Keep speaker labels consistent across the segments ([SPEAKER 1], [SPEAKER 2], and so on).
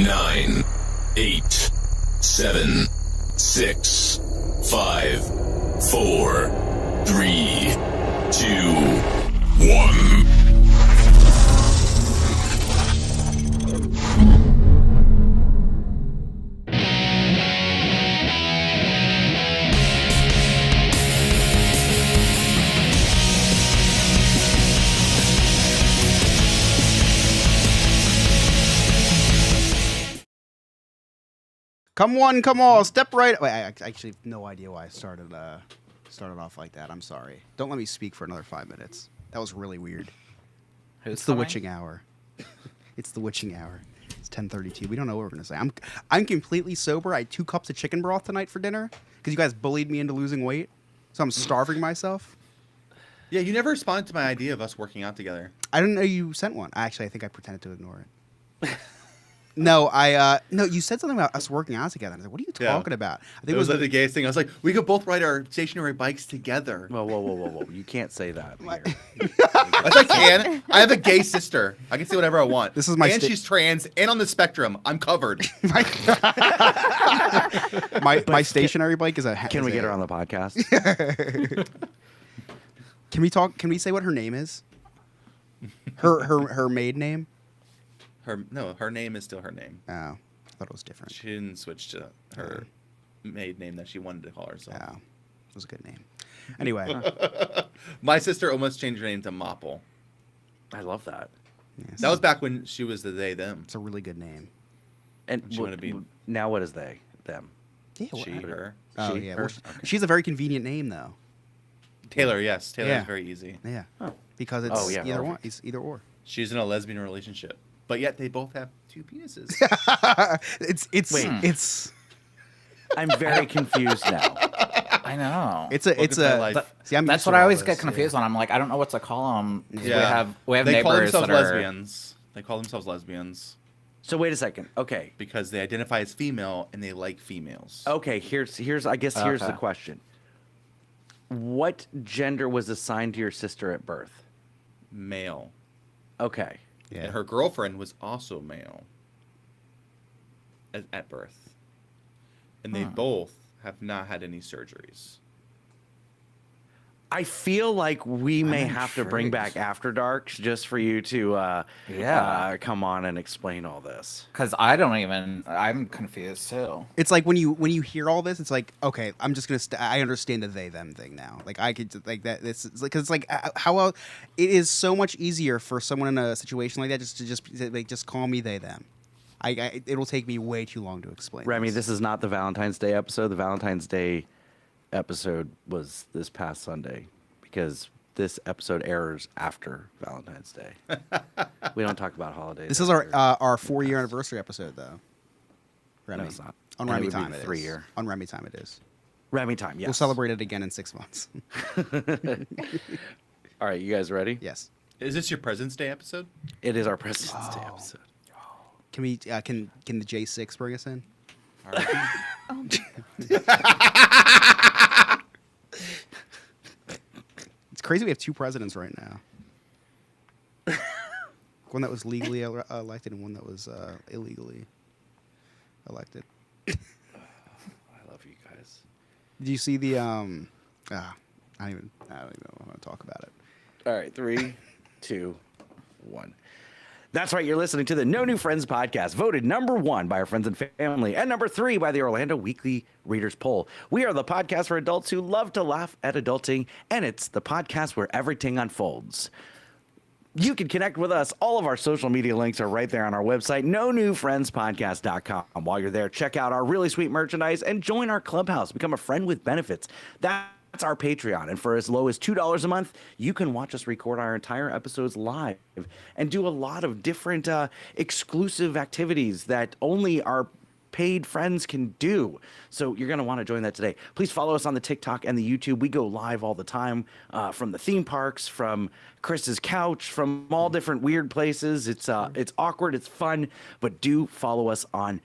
[SPEAKER 1] 9, 8, 7, 6, 5, 4, 3, 2, 1.
[SPEAKER 2] Come one, come all, step right. Wait, I actually have no idea why I started off like that. I'm sorry. Don't let me speak for another 5 minutes. That was really weird. It's the witching hour. It's the witching hour. It's 10:32. We don't know what we're gonna say. I'm completely sober. I had 2 cups of chicken broth tonight for dinner because you guys bullied me into losing weight. So I'm starving myself.
[SPEAKER 3] Yeah, you never responded to my idea of us working out together.
[SPEAKER 2] I didn't know you sent one. Actually, I think I pretended to ignore it. No, no, you said something about us working out together. I was like, what are you talking about? I think
[SPEAKER 3] it was like the gayest thing. I was like, we could both ride our stationary bikes together.
[SPEAKER 4] Whoa. You can't say that here.
[SPEAKER 3] Yes, I can. I have a gay sister. I can say whatever I want.
[SPEAKER 2] This is my
[SPEAKER 3] and she's trans and on the spectrum. I'm covered.
[SPEAKER 2] my stationary bike is a...
[SPEAKER 4] Can we get her on the podcast?
[SPEAKER 2] Can we talk? Can we say what her name is? Her maid name?
[SPEAKER 3] Her name is still her name.
[SPEAKER 2] Oh, I thought it was different.
[SPEAKER 3] She didn't switch to her maid name that she wanted to call herself.
[SPEAKER 2] Oh, it was a good name. Anyway.
[SPEAKER 3] My sister almost changed her name to Mopple.
[SPEAKER 4] I love that.
[SPEAKER 2] Yes.
[SPEAKER 3] That was back when she was the they, them.
[SPEAKER 2] It's a really good name.
[SPEAKER 4] And now what is they, them?
[SPEAKER 2] Yeah,
[SPEAKER 3] she, her.
[SPEAKER 2] Oh,
[SPEAKER 4] she,
[SPEAKER 2] yeah.
[SPEAKER 4] her?
[SPEAKER 2] Well, she's a very convenient name, though.
[SPEAKER 3] Taylor, yes. Taylor is very easy.
[SPEAKER 2] Yeah.
[SPEAKER 4] Oh.
[SPEAKER 2] Because it's either one. It's either or.
[SPEAKER 3] She's in a lesbian relationship. But yet they both have 2 penises.
[SPEAKER 2] It's
[SPEAKER 4] I'm very confused now.
[SPEAKER 5] I know.
[SPEAKER 2] That's
[SPEAKER 5] what I always get confused on. I'm like, I don't know what to call them.
[SPEAKER 3] Yeah.
[SPEAKER 5] We have
[SPEAKER 3] they
[SPEAKER 5] neighbors
[SPEAKER 3] call themselves
[SPEAKER 5] that
[SPEAKER 3] lesbians. They call themselves lesbians.
[SPEAKER 4] So wait a second. Okay.
[SPEAKER 3] Because they identify as female and they like females.
[SPEAKER 4] Okay, here's the question. What gender was assigned to your sister at birth?
[SPEAKER 3] Male.
[SPEAKER 4] Okay.
[SPEAKER 2] Yeah.
[SPEAKER 3] And her girlfriend was also male at birth. And they both have not had any surgeries.
[SPEAKER 4] I feel like we may have to bring back After Darks just for you to come on and explain all this.
[SPEAKER 5] Because I'm confused too.
[SPEAKER 2] It's like when you hear all this, it's like, okay, I'm just gonna. I understand the they them thing now. Like I could like that. This is like, because it's like how else, it is so much easier for someone in a situation like that just call me they them. It'll take me way too long to explain.
[SPEAKER 4] Remy, this is not the Valentine's Day episode. The Valentine's Day episode was this past Sunday because this episode airs after Valentine's Day. We don't talk about holidays.
[SPEAKER 2] This is our 4-year anniversary episode, though. Remy.
[SPEAKER 4] No, it's not.
[SPEAKER 2] On
[SPEAKER 4] And
[SPEAKER 2] Remy
[SPEAKER 4] it would be
[SPEAKER 2] time, it is.
[SPEAKER 4] 3-year.
[SPEAKER 2] On Remy time, it is.
[SPEAKER 4] Remy time, yes.
[SPEAKER 2] We'll celebrate it again in 6 months.
[SPEAKER 4] All right, you guys ready?
[SPEAKER 2] Yes.
[SPEAKER 3] Is this your President's Day episode?
[SPEAKER 4] It is our President's Day episode.
[SPEAKER 2] Can we? Can the J6 bring us in?
[SPEAKER 3] All right.
[SPEAKER 2] It's crazy we have 2 presidents right now. One that was legally elected and one that was illegally elected.
[SPEAKER 4] I love you guys.
[SPEAKER 2] Did you see the I don't even want to talk about it.
[SPEAKER 4] All right, 3, 2, 1. That's right, you're listening to the No New Friends podcast, voted number 1 by our friends and family, and number 3 by the Orlando Weekly Readers Poll. We are the podcast for adults who love to laugh at adulting, and it's the podcast where everything unfolds. You can connect with us. All of our social media links are right there on our website, nonewfriendspodcast.com. While you're there, check out our really sweet merchandise and join our clubhouse. Become a friend with benefits. That's our Patreon. And for as low as $2 a month, you can watch us record our entire episodes live and do a lot of different exclusive activities that only our paid friends can do. So you're going to want to join that today. Please follow us on the TikTok and the YouTube. We go live all the time from the theme parks, from Chris's couch, from all different weird places. It's awkward. It's fun. But do follow us on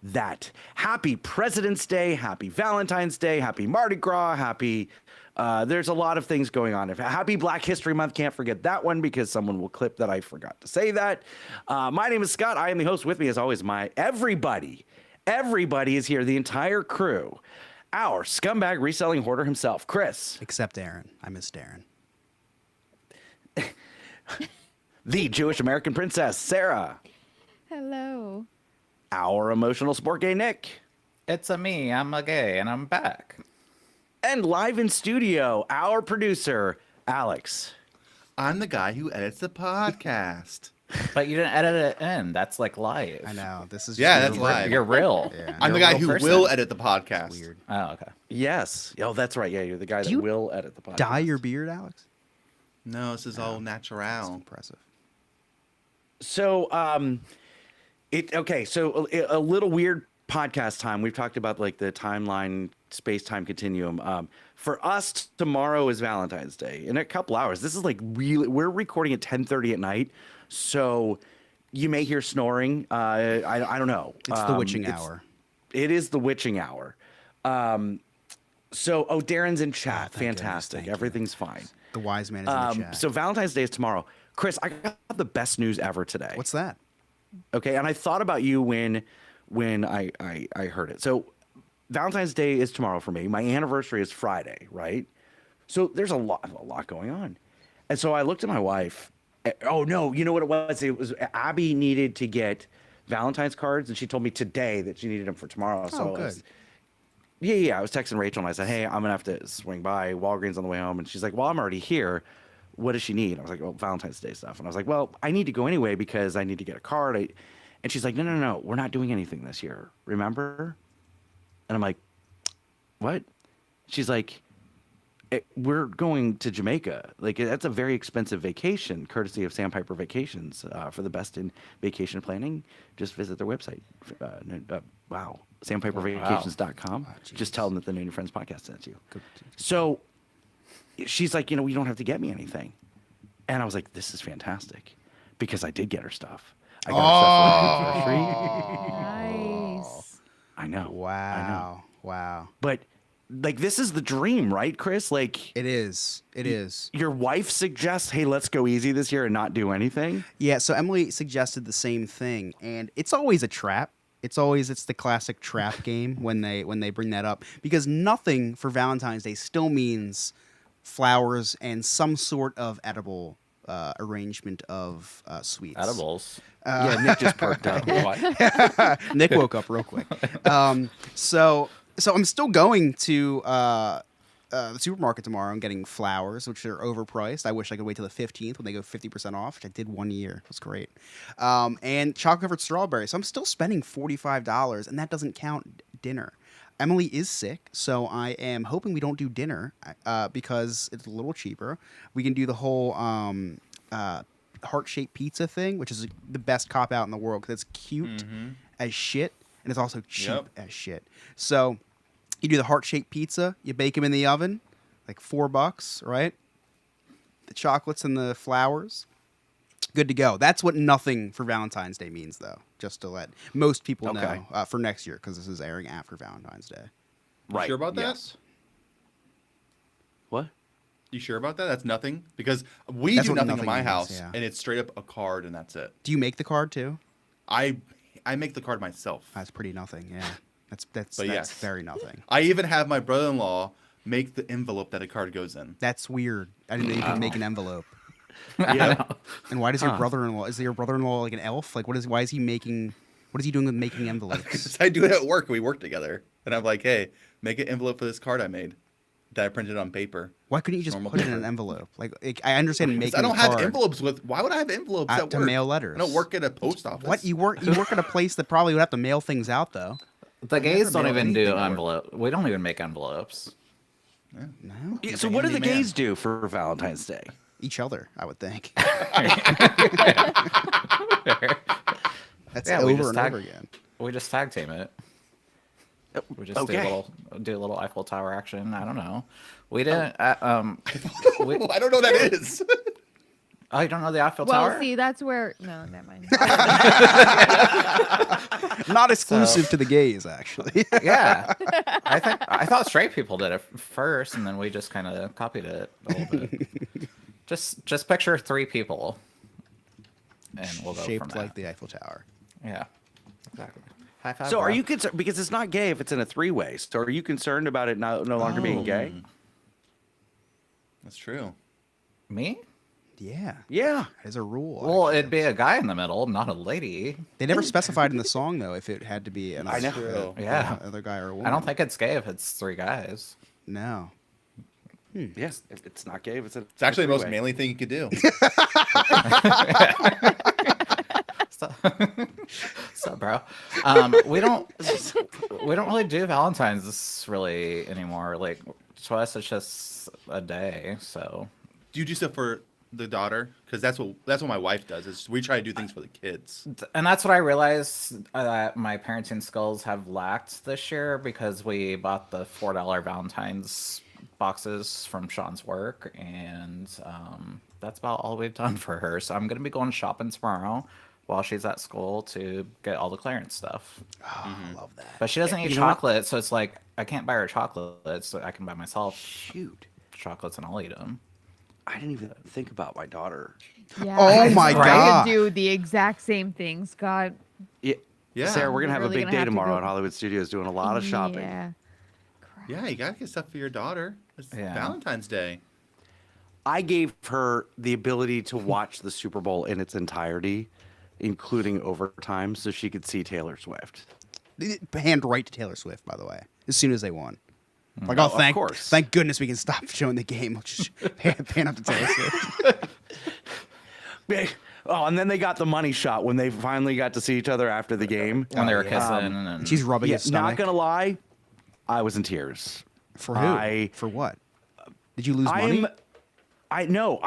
[SPEAKER 4] that. Happy President's Day, happy Valentine's Day, happy Mardi Gras, happy There's a lot of things going on. Happy Black History Month. Can't forget that one because someone will clip that I forgot to say that. My name is Scott. I am the host. With me, as always, everybody is here. The entire crew. Our scumbag reselling hoarder himself, Chris.
[SPEAKER 2] Except Aaron. I miss Darren.
[SPEAKER 4] The Jewish American princess, Sarah.
[SPEAKER 6] Hello.
[SPEAKER 4] Our emotional sport gay, Nick.
[SPEAKER 5] It's a me. I'm a gay, and I'm back.
[SPEAKER 4] And live in studio, our producer, Alex.
[SPEAKER 3] I'm the guy who edits the podcast.
[SPEAKER 5] But you didn't edit it in. That's like live.
[SPEAKER 2] I know. This is
[SPEAKER 3] Yeah,
[SPEAKER 2] just
[SPEAKER 3] that's
[SPEAKER 2] weird.
[SPEAKER 3] live.
[SPEAKER 5] You're real.
[SPEAKER 2] Yeah.
[SPEAKER 3] I'm the
[SPEAKER 5] You're a
[SPEAKER 3] guy
[SPEAKER 5] real
[SPEAKER 3] who
[SPEAKER 5] person.
[SPEAKER 3] will edit the podcast.
[SPEAKER 2] Weird.
[SPEAKER 5] Oh, okay.
[SPEAKER 4] Yes. Oh, that's right. Yeah, you're the guy that
[SPEAKER 2] you
[SPEAKER 4] will edit the podcast.
[SPEAKER 2] Dye your beard, Alex?
[SPEAKER 3] No, this is all
[SPEAKER 2] That's
[SPEAKER 3] natural.
[SPEAKER 2] impressive.
[SPEAKER 4] So, so a little weird podcast time. We've talked about like the timeline, space-time continuum. For us, tomorrow is Valentine's Day. In a couple hours, this is like really. We're recording at 10:30 at night, so you may hear snoring. I don't know.
[SPEAKER 2] It's the witching hour.
[SPEAKER 4] It is the witching hour. Darren's in chat.
[SPEAKER 2] Oh, thank
[SPEAKER 4] Fantastic.
[SPEAKER 2] goodness. Thank you.
[SPEAKER 4] Everything's fine.
[SPEAKER 2] The wise man is in the chat.
[SPEAKER 4] So Valentine's Day is tomorrow. Chris, I got the best news ever today.
[SPEAKER 2] What's that?
[SPEAKER 4] Okay, and I thought about you when I heard it. So Valentine's Day is tomorrow for me. My anniversary is Friday, right? So there's a lot going on. And so I looked at my wife. Oh no, you know what it was? It was Abby needed to get Valentine's cards, and she told me today that she needed them for tomorrow. So
[SPEAKER 2] good.
[SPEAKER 4] I was texting Rachel and I said, hey, I'm gonna have to swing by Walgreens on the way home. And she's like, well, I'm already here. What does she need? I was like, well, Valentine's Day stuff. And I was like, well, I need to go anyway because I need to get a card. And she's like, no, we're not doing anything this year. Remember? And I'm like, what? She's like, we're going to Jamaica. Like, that's a very expensive vacation, courtesy of Sandpiper Vacations. For the best in vacation planning, just visit their website. Wow. SandpiperVacations.com. Just tell them that the New Friends podcast sent you. So she's like, you don't have to get me anything. And I was like, this is fantastic. Because I did get her stuff. I got her stuff for her anniversary.
[SPEAKER 6] Nice.
[SPEAKER 4] I know.
[SPEAKER 2] Wow. Wow.
[SPEAKER 4] But like, this is the dream, right, Chris? Like,
[SPEAKER 2] It is. It is.
[SPEAKER 4] your wife suggests, hey, let's go easy this year and not do anything.
[SPEAKER 2] Yeah, so Emily suggested the same thing, and it's always a trap. It's the classic trap game when they bring that up, because nothing for Valentine's Day still means flowers and some sort of edible arrangement of sweets.
[SPEAKER 5] Edibles.
[SPEAKER 4] Yeah, Nick just perked up.
[SPEAKER 5] What?
[SPEAKER 2] Nick woke up real quick. So I'm still going to the supermarket tomorrow and getting flowers, which are overpriced. I wish I could wait till the 15th when they go 50% off, which I did one year. It was great. And chocolate-covered strawberries. So I'm still spending $45, and that doesn't count dinner. Emily is sick, so I am hoping we don't do dinner because it's a little cheaper. We can do the whole heart-shaped pizza thing, which is the best cop-out in the world because it's cute as shit, and it's also cheap as shit. So you do the heart-shaped pizza, you bake them in the oven, like $4, right? The chocolates and the flowers, good to go. That's what nothing for Valentine's Day means, though, just to let most people know for next year, because this is airing after Valentine's Day.
[SPEAKER 3] You sure about that?
[SPEAKER 4] Yes. What?
[SPEAKER 3] You sure about that? That's nothing? Because we
[SPEAKER 2] That's
[SPEAKER 3] do
[SPEAKER 2] what
[SPEAKER 3] nothing in
[SPEAKER 2] nothing
[SPEAKER 3] my
[SPEAKER 2] means,
[SPEAKER 3] house,
[SPEAKER 2] yeah.
[SPEAKER 3] and it's straight up a card, and that's it.
[SPEAKER 2] Do you make the card, too?
[SPEAKER 3] I make the card myself.
[SPEAKER 2] That's pretty nothing, yeah. That's
[SPEAKER 3] yes.
[SPEAKER 2] very nothing.
[SPEAKER 3] I even have my brother-in-law make the envelope that a card goes in.
[SPEAKER 2] That's weird. I didn't know you could make an envelope.
[SPEAKER 3] Yeah.
[SPEAKER 2] And why does your brother-in-law? Is your brother-in-law like an elf? Like, why is he making? What is he doing with making envelopes?
[SPEAKER 3] I do it at work. We work together, and I'm like, "Hey, make an envelope for this card I made that I printed on paper."
[SPEAKER 2] Why couldn't you just
[SPEAKER 3] Normal
[SPEAKER 2] put it in
[SPEAKER 3] paper.
[SPEAKER 2] an envelope? Like I understand making.
[SPEAKER 3] I don't
[SPEAKER 2] a
[SPEAKER 3] have
[SPEAKER 2] card
[SPEAKER 3] envelopes with. Why would I have envelopes at
[SPEAKER 2] to
[SPEAKER 3] work?
[SPEAKER 2] mail letters.
[SPEAKER 3] I don't work at a post office.
[SPEAKER 2] What you work at a place that probably would have to mail things out though.
[SPEAKER 5] The gays don't
[SPEAKER 3] mail
[SPEAKER 5] even do
[SPEAKER 3] anything at work.
[SPEAKER 5] envelopes. We don't even make envelopes.
[SPEAKER 2] No,
[SPEAKER 4] Yeah, so what do the
[SPEAKER 3] handyman.
[SPEAKER 4] gays do for Valentine's Day?
[SPEAKER 2] each other, I would think. That's
[SPEAKER 5] Yeah, we
[SPEAKER 2] over
[SPEAKER 5] just
[SPEAKER 2] and
[SPEAKER 5] tag-
[SPEAKER 2] over again.
[SPEAKER 5] We just tag team it. We just
[SPEAKER 4] Okay.
[SPEAKER 5] do a little Eiffel Tower action. I don't know. We didn't.
[SPEAKER 3] I don't know what that is.
[SPEAKER 5] Oh, you don't know the Eiffel Tower?
[SPEAKER 6] Well, see, that's where. No, never mind.
[SPEAKER 2] Not exclusive to the gays, actually.
[SPEAKER 5] Yeah. I thought straight people did it first, and then we just kind of copied it a little bit. Just picture 3 people, and we'll go
[SPEAKER 2] Shaped
[SPEAKER 5] from
[SPEAKER 2] like
[SPEAKER 5] that.
[SPEAKER 2] the Eiffel Tower.
[SPEAKER 5] Yeah. Exactly. High five.
[SPEAKER 4] So are
[SPEAKER 5] bro.
[SPEAKER 4] you concerned because it's not gay if it's in a 3-way? So are you concerned about it no longer being gay?
[SPEAKER 3] That's true.
[SPEAKER 5] Me?
[SPEAKER 2] Yeah.
[SPEAKER 4] Yeah.
[SPEAKER 2] That is a rule.
[SPEAKER 5] Well,
[SPEAKER 2] actually.
[SPEAKER 5] it'd be a guy in the middle, not a lady.
[SPEAKER 2] They never specified in the song, though, if it had to be an
[SPEAKER 4] I know.
[SPEAKER 3] True.
[SPEAKER 5] Yeah.
[SPEAKER 2] other guy or a woman.
[SPEAKER 5] I don't think it's gay if it's 3 guys.
[SPEAKER 2] No.
[SPEAKER 4] Yes. It's not gay if it's a
[SPEAKER 3] It's actually the most
[SPEAKER 4] 3-way.
[SPEAKER 3] manly thing you could do.
[SPEAKER 5] So, bro, we don't really do Valentine's really anymore. Like to us, it's just a day. So
[SPEAKER 3] Do you do stuff for the daughter? Because that's what my wife does. Is we try to do things for the kids.
[SPEAKER 5] And that's what I realized that my parenting skills have lacked this year because we bought the $4 Valentine's boxes from Sean's work, and that's about all we've done for her. So I'm gonna be going shopping tomorrow while she's at school to get all the clearance stuff.
[SPEAKER 2] Oh, I love that.
[SPEAKER 5] But she doesn't eat
[SPEAKER 4] You know what?
[SPEAKER 5] chocolate, so it's like I can't buy her chocolates. So I can buy myself
[SPEAKER 4] Shoot.
[SPEAKER 5] chocolates and I'll eat them.
[SPEAKER 4] I didn't even think about my daughter.
[SPEAKER 6] Yeah.
[SPEAKER 2] Oh my
[SPEAKER 6] I
[SPEAKER 2] God.
[SPEAKER 6] could do the exact same thing, Scott.
[SPEAKER 4] Yeah.
[SPEAKER 3] Yeah.
[SPEAKER 4] Sarah, we're going to have a
[SPEAKER 6] Really
[SPEAKER 4] big
[SPEAKER 6] gonna
[SPEAKER 4] day
[SPEAKER 6] have to
[SPEAKER 4] tomorrow
[SPEAKER 6] go-
[SPEAKER 4] at Hollywood Studios doing a lot of shopping.
[SPEAKER 6] Yeah.
[SPEAKER 3] Yeah, you gotta get stuff for your daughter. It's
[SPEAKER 5] Yeah.
[SPEAKER 3] Valentine's Day.
[SPEAKER 4] I gave her the ability to watch the Super Bowl in its entirety, including overtime, so she could see Taylor Swift.
[SPEAKER 2] Hand right to Taylor Swift, by the way, as soon as they won. Like,
[SPEAKER 4] Oh,
[SPEAKER 2] oh,
[SPEAKER 4] of course.
[SPEAKER 2] thank goodness we can stop showing the game. We'll just pan up to Taylor Swift.
[SPEAKER 4] Oh, and then they got the money shot when they finally got to see each other after the game.
[SPEAKER 5] When they were
[SPEAKER 2] yeah.
[SPEAKER 5] kissing and
[SPEAKER 2] And she's rubbing
[SPEAKER 4] Yeah,
[SPEAKER 2] his stomach.
[SPEAKER 4] not gonna lie, I was in tears.
[SPEAKER 2] For who? For what? Did you lose money?
[SPEAKER 4] I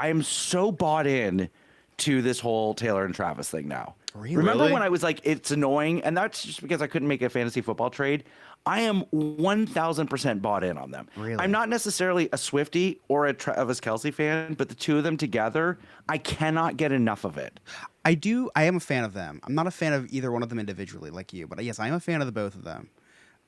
[SPEAKER 4] am so bought in to this whole Taylor and Travis thing now.
[SPEAKER 2] Really?
[SPEAKER 4] Remember
[SPEAKER 3] Really?
[SPEAKER 4] when I was like, it's annoying, and that's just because I couldn't make a fantasy football trade. I am 1,000% bought in on them.
[SPEAKER 2] Really?
[SPEAKER 4] I'm not necessarily a Swiftie or a Travis Kelce fan, but the two of them together, I cannot get enough of it.
[SPEAKER 2] I am a fan of them. I'm not a fan of either one of them individually, like you, but yes, I am a fan of the both of them.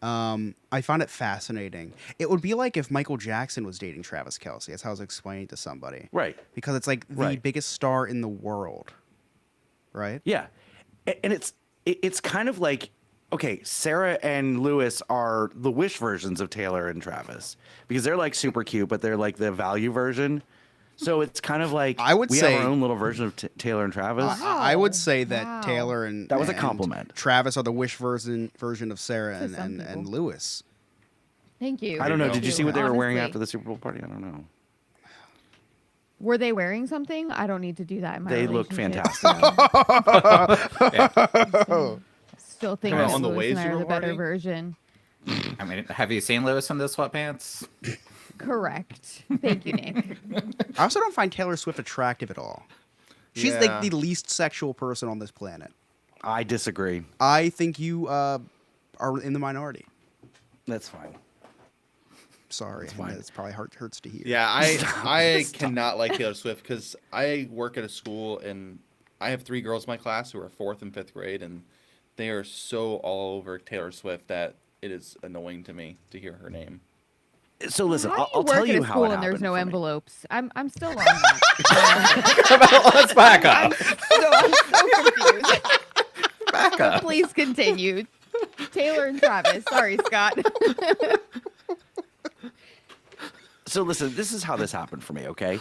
[SPEAKER 2] I find it fascinating. It would be like if Michael Jackson was dating Travis Kelce. That's how I was explaining to somebody.
[SPEAKER 4] Right.
[SPEAKER 2] Because it's like the
[SPEAKER 4] Right.
[SPEAKER 2] biggest star in the world. Right?
[SPEAKER 4] Yeah, and it's kind of like, okay, Sarah and Lewis are the Wish versions of Taylor and Travis because they're like super cute, but they're like the value version. So it's kind of like
[SPEAKER 2] I would
[SPEAKER 4] we
[SPEAKER 2] say-
[SPEAKER 4] have our own little version of Taylor and Travis.
[SPEAKER 2] I would say that
[SPEAKER 6] Wow.
[SPEAKER 2] Taylor and
[SPEAKER 4] That was a
[SPEAKER 2] and
[SPEAKER 4] compliment.
[SPEAKER 2] Travis are the Wish version of Sarah
[SPEAKER 6] To some
[SPEAKER 2] and
[SPEAKER 6] people.
[SPEAKER 2] Lewis.
[SPEAKER 6] Thank you.
[SPEAKER 4] I don't know.
[SPEAKER 3] Thank
[SPEAKER 4] Did you
[SPEAKER 6] you.
[SPEAKER 4] see what they were wearing
[SPEAKER 6] Honestly.
[SPEAKER 4] after the Super Bowl party? I don't know.
[SPEAKER 6] Were they wearing something? I don't need to do that in my
[SPEAKER 4] They look
[SPEAKER 6] relationship,
[SPEAKER 4] fantastic.
[SPEAKER 6] so- Still think
[SPEAKER 5] Well,
[SPEAKER 6] that
[SPEAKER 3] on the
[SPEAKER 6] Lewis
[SPEAKER 3] way
[SPEAKER 6] and I are
[SPEAKER 3] Super
[SPEAKER 6] the better
[SPEAKER 3] party?
[SPEAKER 6] version.
[SPEAKER 5] I mean, have you seen Lewis in the sweatpants?
[SPEAKER 6] Correct. Thank you, Nick.
[SPEAKER 2] I also don't find Taylor Swift attractive at all. She's
[SPEAKER 3] Yeah.
[SPEAKER 2] like the least sexual person on this planet.
[SPEAKER 4] I disagree.
[SPEAKER 2] I think you are in the minority.
[SPEAKER 4] That's fine.
[SPEAKER 2] Sorry,
[SPEAKER 4] fine.
[SPEAKER 2] it's probably hurts to hear.
[SPEAKER 3] Yeah, I cannot like Taylor Swift because I work at a school and I have 3 girls in my class who are 4th and 5th grade, and they are so all over Taylor Swift that it is annoying to me to hear her name.
[SPEAKER 4] So listen,
[SPEAKER 6] How do
[SPEAKER 4] I'll
[SPEAKER 6] work
[SPEAKER 4] tell
[SPEAKER 6] at
[SPEAKER 4] you
[SPEAKER 6] a
[SPEAKER 4] how
[SPEAKER 6] school
[SPEAKER 4] it
[SPEAKER 6] and there's
[SPEAKER 4] happened
[SPEAKER 6] no
[SPEAKER 4] for me.
[SPEAKER 6] envelopes. I'm still on that.
[SPEAKER 5] Let's back up.
[SPEAKER 6] I'm so confused.
[SPEAKER 5] Back up.
[SPEAKER 6] Please continue. Taylor and Travis. Sorry, Scott.
[SPEAKER 4] So listen, this is how this happened for me, okay?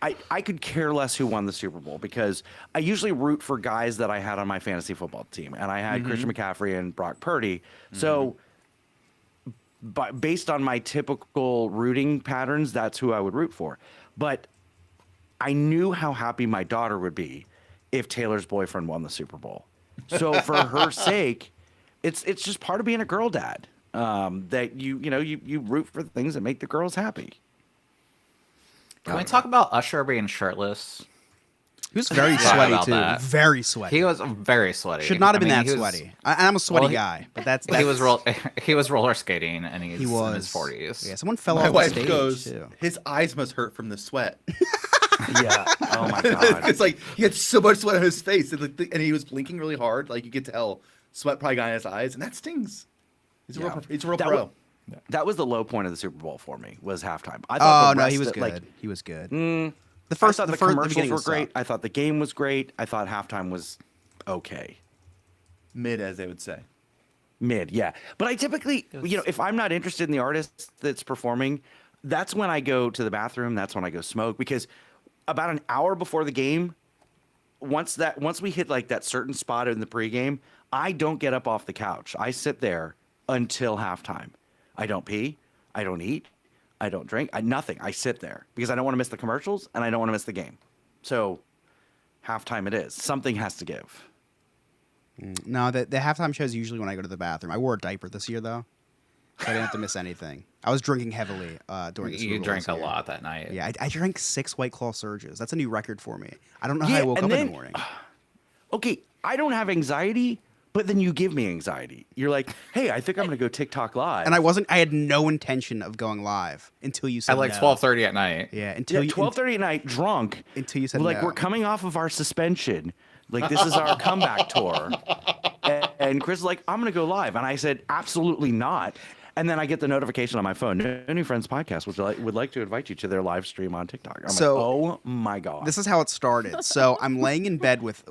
[SPEAKER 4] I could care less who won the Super Bowl because I usually root for guys that I had on my fantasy football team. And I had Christian McCaffrey and Brock Purdy. So based on my typical rooting patterns, that's who I would root for. But I knew how happy my daughter would be if Taylor's boyfriend won the Super Bowl. So for her sake, it's just part of being a girl dad. That you root for things that make the girls happy.
[SPEAKER 5] Can we talk about Usher being shirtless?
[SPEAKER 2] He was very
[SPEAKER 5] Sorry
[SPEAKER 2] sweaty
[SPEAKER 5] about
[SPEAKER 2] too.
[SPEAKER 5] that.
[SPEAKER 2] Very sweaty.
[SPEAKER 5] He was very sweaty.
[SPEAKER 2] Should not have been
[SPEAKER 5] I mean,
[SPEAKER 2] that
[SPEAKER 5] he was-
[SPEAKER 2] sweaty. I'm a sweaty
[SPEAKER 5] Well, he-
[SPEAKER 2] guy, but that's
[SPEAKER 5] He was he was roller skating and he's in his 40s.
[SPEAKER 2] Yeah, someone fell
[SPEAKER 3] My
[SPEAKER 2] off the
[SPEAKER 3] wife
[SPEAKER 2] stage
[SPEAKER 3] goes,
[SPEAKER 2] too.
[SPEAKER 3] his eyes must hurt from the sweat.
[SPEAKER 4] Yeah. Oh my god.
[SPEAKER 3] It's like he had so much sweat on his face, and he was blinking really hard. Like you could tell, sweat probably got in his eyes, and that stings. He's a real
[SPEAKER 4] That
[SPEAKER 3] pro.
[SPEAKER 4] That was the low point of the Super Bowl for me. Was halftime. I
[SPEAKER 2] Oh
[SPEAKER 4] thought
[SPEAKER 2] no,
[SPEAKER 4] the
[SPEAKER 2] he was
[SPEAKER 4] rest
[SPEAKER 2] good.
[SPEAKER 4] of,
[SPEAKER 2] He was good.
[SPEAKER 4] the
[SPEAKER 2] first-
[SPEAKER 4] I thought
[SPEAKER 2] the
[SPEAKER 4] the
[SPEAKER 2] fir- the
[SPEAKER 4] commercials
[SPEAKER 2] beginning
[SPEAKER 4] were
[SPEAKER 2] was
[SPEAKER 4] great.
[SPEAKER 2] sucked.
[SPEAKER 4] I thought the game was great. I thought halftime was okay.
[SPEAKER 3] Mid, as they would say.
[SPEAKER 4] Mid, yeah. But I typically, if I'm not interested in the artist that's performing, that's when I go to the bathroom. That's when I go smoke, because about an hour before the game, once we hit like that certain spot in the pregame, I don't get up off the couch. I sit there until halftime. I don't pee. I don't eat. I don't drink. Nothing. I sit there because I don't want to miss the commercials and I don't want to miss the game. So halftime it is. Something has to give.
[SPEAKER 2] No, the halftime show is usually when I go to the bathroom. I wore a diaper this year though, so I didn't have to miss anything. I was drinking heavily during the Super
[SPEAKER 5] You
[SPEAKER 2] Bowl
[SPEAKER 5] drank
[SPEAKER 2] this
[SPEAKER 5] a
[SPEAKER 2] year.
[SPEAKER 5] lot that night.
[SPEAKER 2] Yeah, I drank 6 White Claw Surges. That's a new record for me. I don't know how I woke up in the morning.
[SPEAKER 4] Okay, I don't have anxiety, but then you give me anxiety. You're like, hey, I think I'm going to go TikTok live.
[SPEAKER 2] And I had no intention of going live until you said
[SPEAKER 5] At like
[SPEAKER 2] no.
[SPEAKER 5] 12:30 at night.
[SPEAKER 2] Yeah, until you
[SPEAKER 4] 12:30 at night, drunk.
[SPEAKER 2] Until you said
[SPEAKER 4] like
[SPEAKER 2] no.
[SPEAKER 4] we're coming off of our suspension. Like this is our comeback tour. And Chris is like, I'm gonna go live, and I said, absolutely not. And then I get the notification on my phone. No New Friends Podcast would like to invite you to their live stream on TikTok. I'm
[SPEAKER 2] So,
[SPEAKER 4] like, oh my god.
[SPEAKER 2] This is how it started. So I'm laying in bed with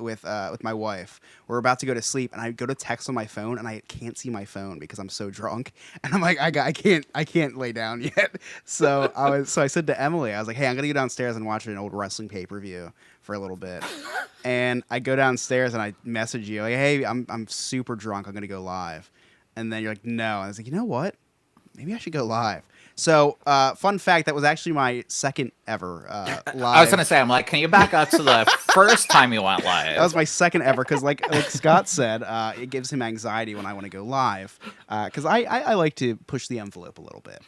[SPEAKER 2] my wife. We're about to go to sleep, and I go to text on my phone, and I can't see my phone because I'm so drunk. And I'm like, I can't lay down yet. So I said to Emily, I was like, hey, I'm gonna go downstairs and watch an old wrestling pay-per-view for a little bit. And I go downstairs and I message you like, hey, I'm super drunk. I'm gonna go live. And then you're like, no. And I was like, you know what? Maybe I should go live. So, fun fact, that was actually my second ever live.
[SPEAKER 5] I was gonna say, I'm like, can you back up to the first time you went live?
[SPEAKER 2] That was my second ever because, like Scott said, it gives him anxiety when I want to go live because I like to push the envelope a little bit.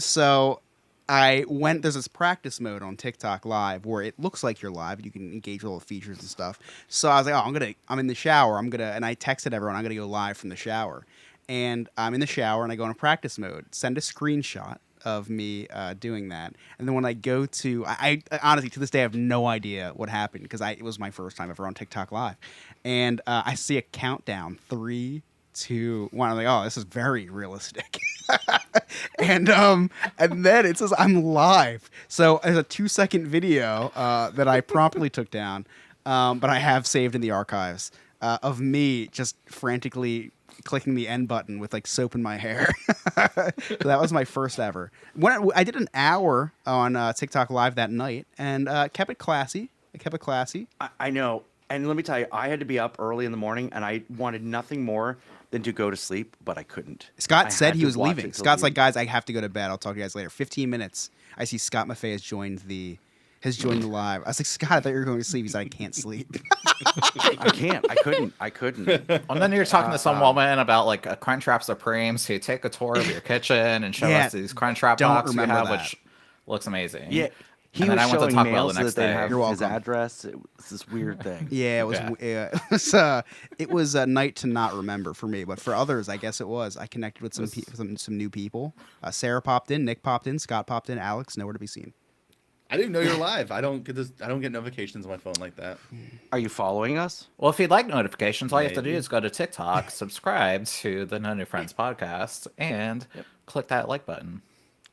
[SPEAKER 2] So I went. There's this practice mode on TikTok Live where it looks like you're live. You can engage with all the features and stuff. So I was like, I'm in the shower. And I texted everyone, I'm gonna go live from the shower. And I'm in the shower and I go into practice mode. Send a screenshot of me doing that. And then when I go to, I honestly to this day I have no idea what happened because it was my first time ever on TikTok Live. And I see a countdown, 3, 2, 1. I'm like, oh, this is very realistic. and then it says I'm live. So there's a 2-second video that I promptly took down, but I have saved in the archives of me just frantically clicking the end button with like soap in my hair. So that was my first ever. I did an hour on TikTok Live that night and kept it classy. I kept it classy.
[SPEAKER 4] I know. And let me tell you, I had to be up early in the morning, and I wanted nothing more than to go to sleep, but I couldn't.
[SPEAKER 2] Scott
[SPEAKER 4] I
[SPEAKER 2] said
[SPEAKER 4] had
[SPEAKER 2] he
[SPEAKER 4] to
[SPEAKER 2] was
[SPEAKER 4] watch
[SPEAKER 2] leaving.
[SPEAKER 4] it till
[SPEAKER 2] Scott's
[SPEAKER 4] the
[SPEAKER 2] like, guys, I have to go to bed. I'll talk to you guys later. 15 minutes. I see Scott Maffei has joined the live. I was like, Scott, I thought you were going to sleep. He's like, I can't sleep.
[SPEAKER 4] I can't. I couldn't.
[SPEAKER 5] And then you're talking to some woman about like a Crunchwrap Supreme, so you take a tour of your kitchen and show
[SPEAKER 2] Yeah,
[SPEAKER 5] us these Crunchwrap
[SPEAKER 2] don't
[SPEAKER 5] boxes you
[SPEAKER 2] remember
[SPEAKER 5] have,
[SPEAKER 2] that.
[SPEAKER 5] which looks amazing.
[SPEAKER 4] Yeah. He
[SPEAKER 5] And then
[SPEAKER 4] was
[SPEAKER 5] I went to
[SPEAKER 4] showing
[SPEAKER 5] Taco Bell
[SPEAKER 4] mails
[SPEAKER 5] the next
[SPEAKER 4] that they
[SPEAKER 5] day.
[SPEAKER 4] have
[SPEAKER 2] You're
[SPEAKER 4] his
[SPEAKER 2] welcome.
[SPEAKER 4] address. It was this weird thing.
[SPEAKER 2] Yeah, it was.
[SPEAKER 5] Yeah.
[SPEAKER 2] It was a night to not remember for me, but for others, I guess it was. I connected with some new people. Sarah popped in, Nick popped in, Scott popped in, Alex nowhere to be seen.
[SPEAKER 3] I didn't know you're live. I don't get notifications on my phone like that.
[SPEAKER 4] Are you following us?
[SPEAKER 5] Well, if you'd like notifications, all you have to do
[SPEAKER 3] Maybe.
[SPEAKER 5] is go to TikTok, subscribe to the No New Friends podcast, and click that like button.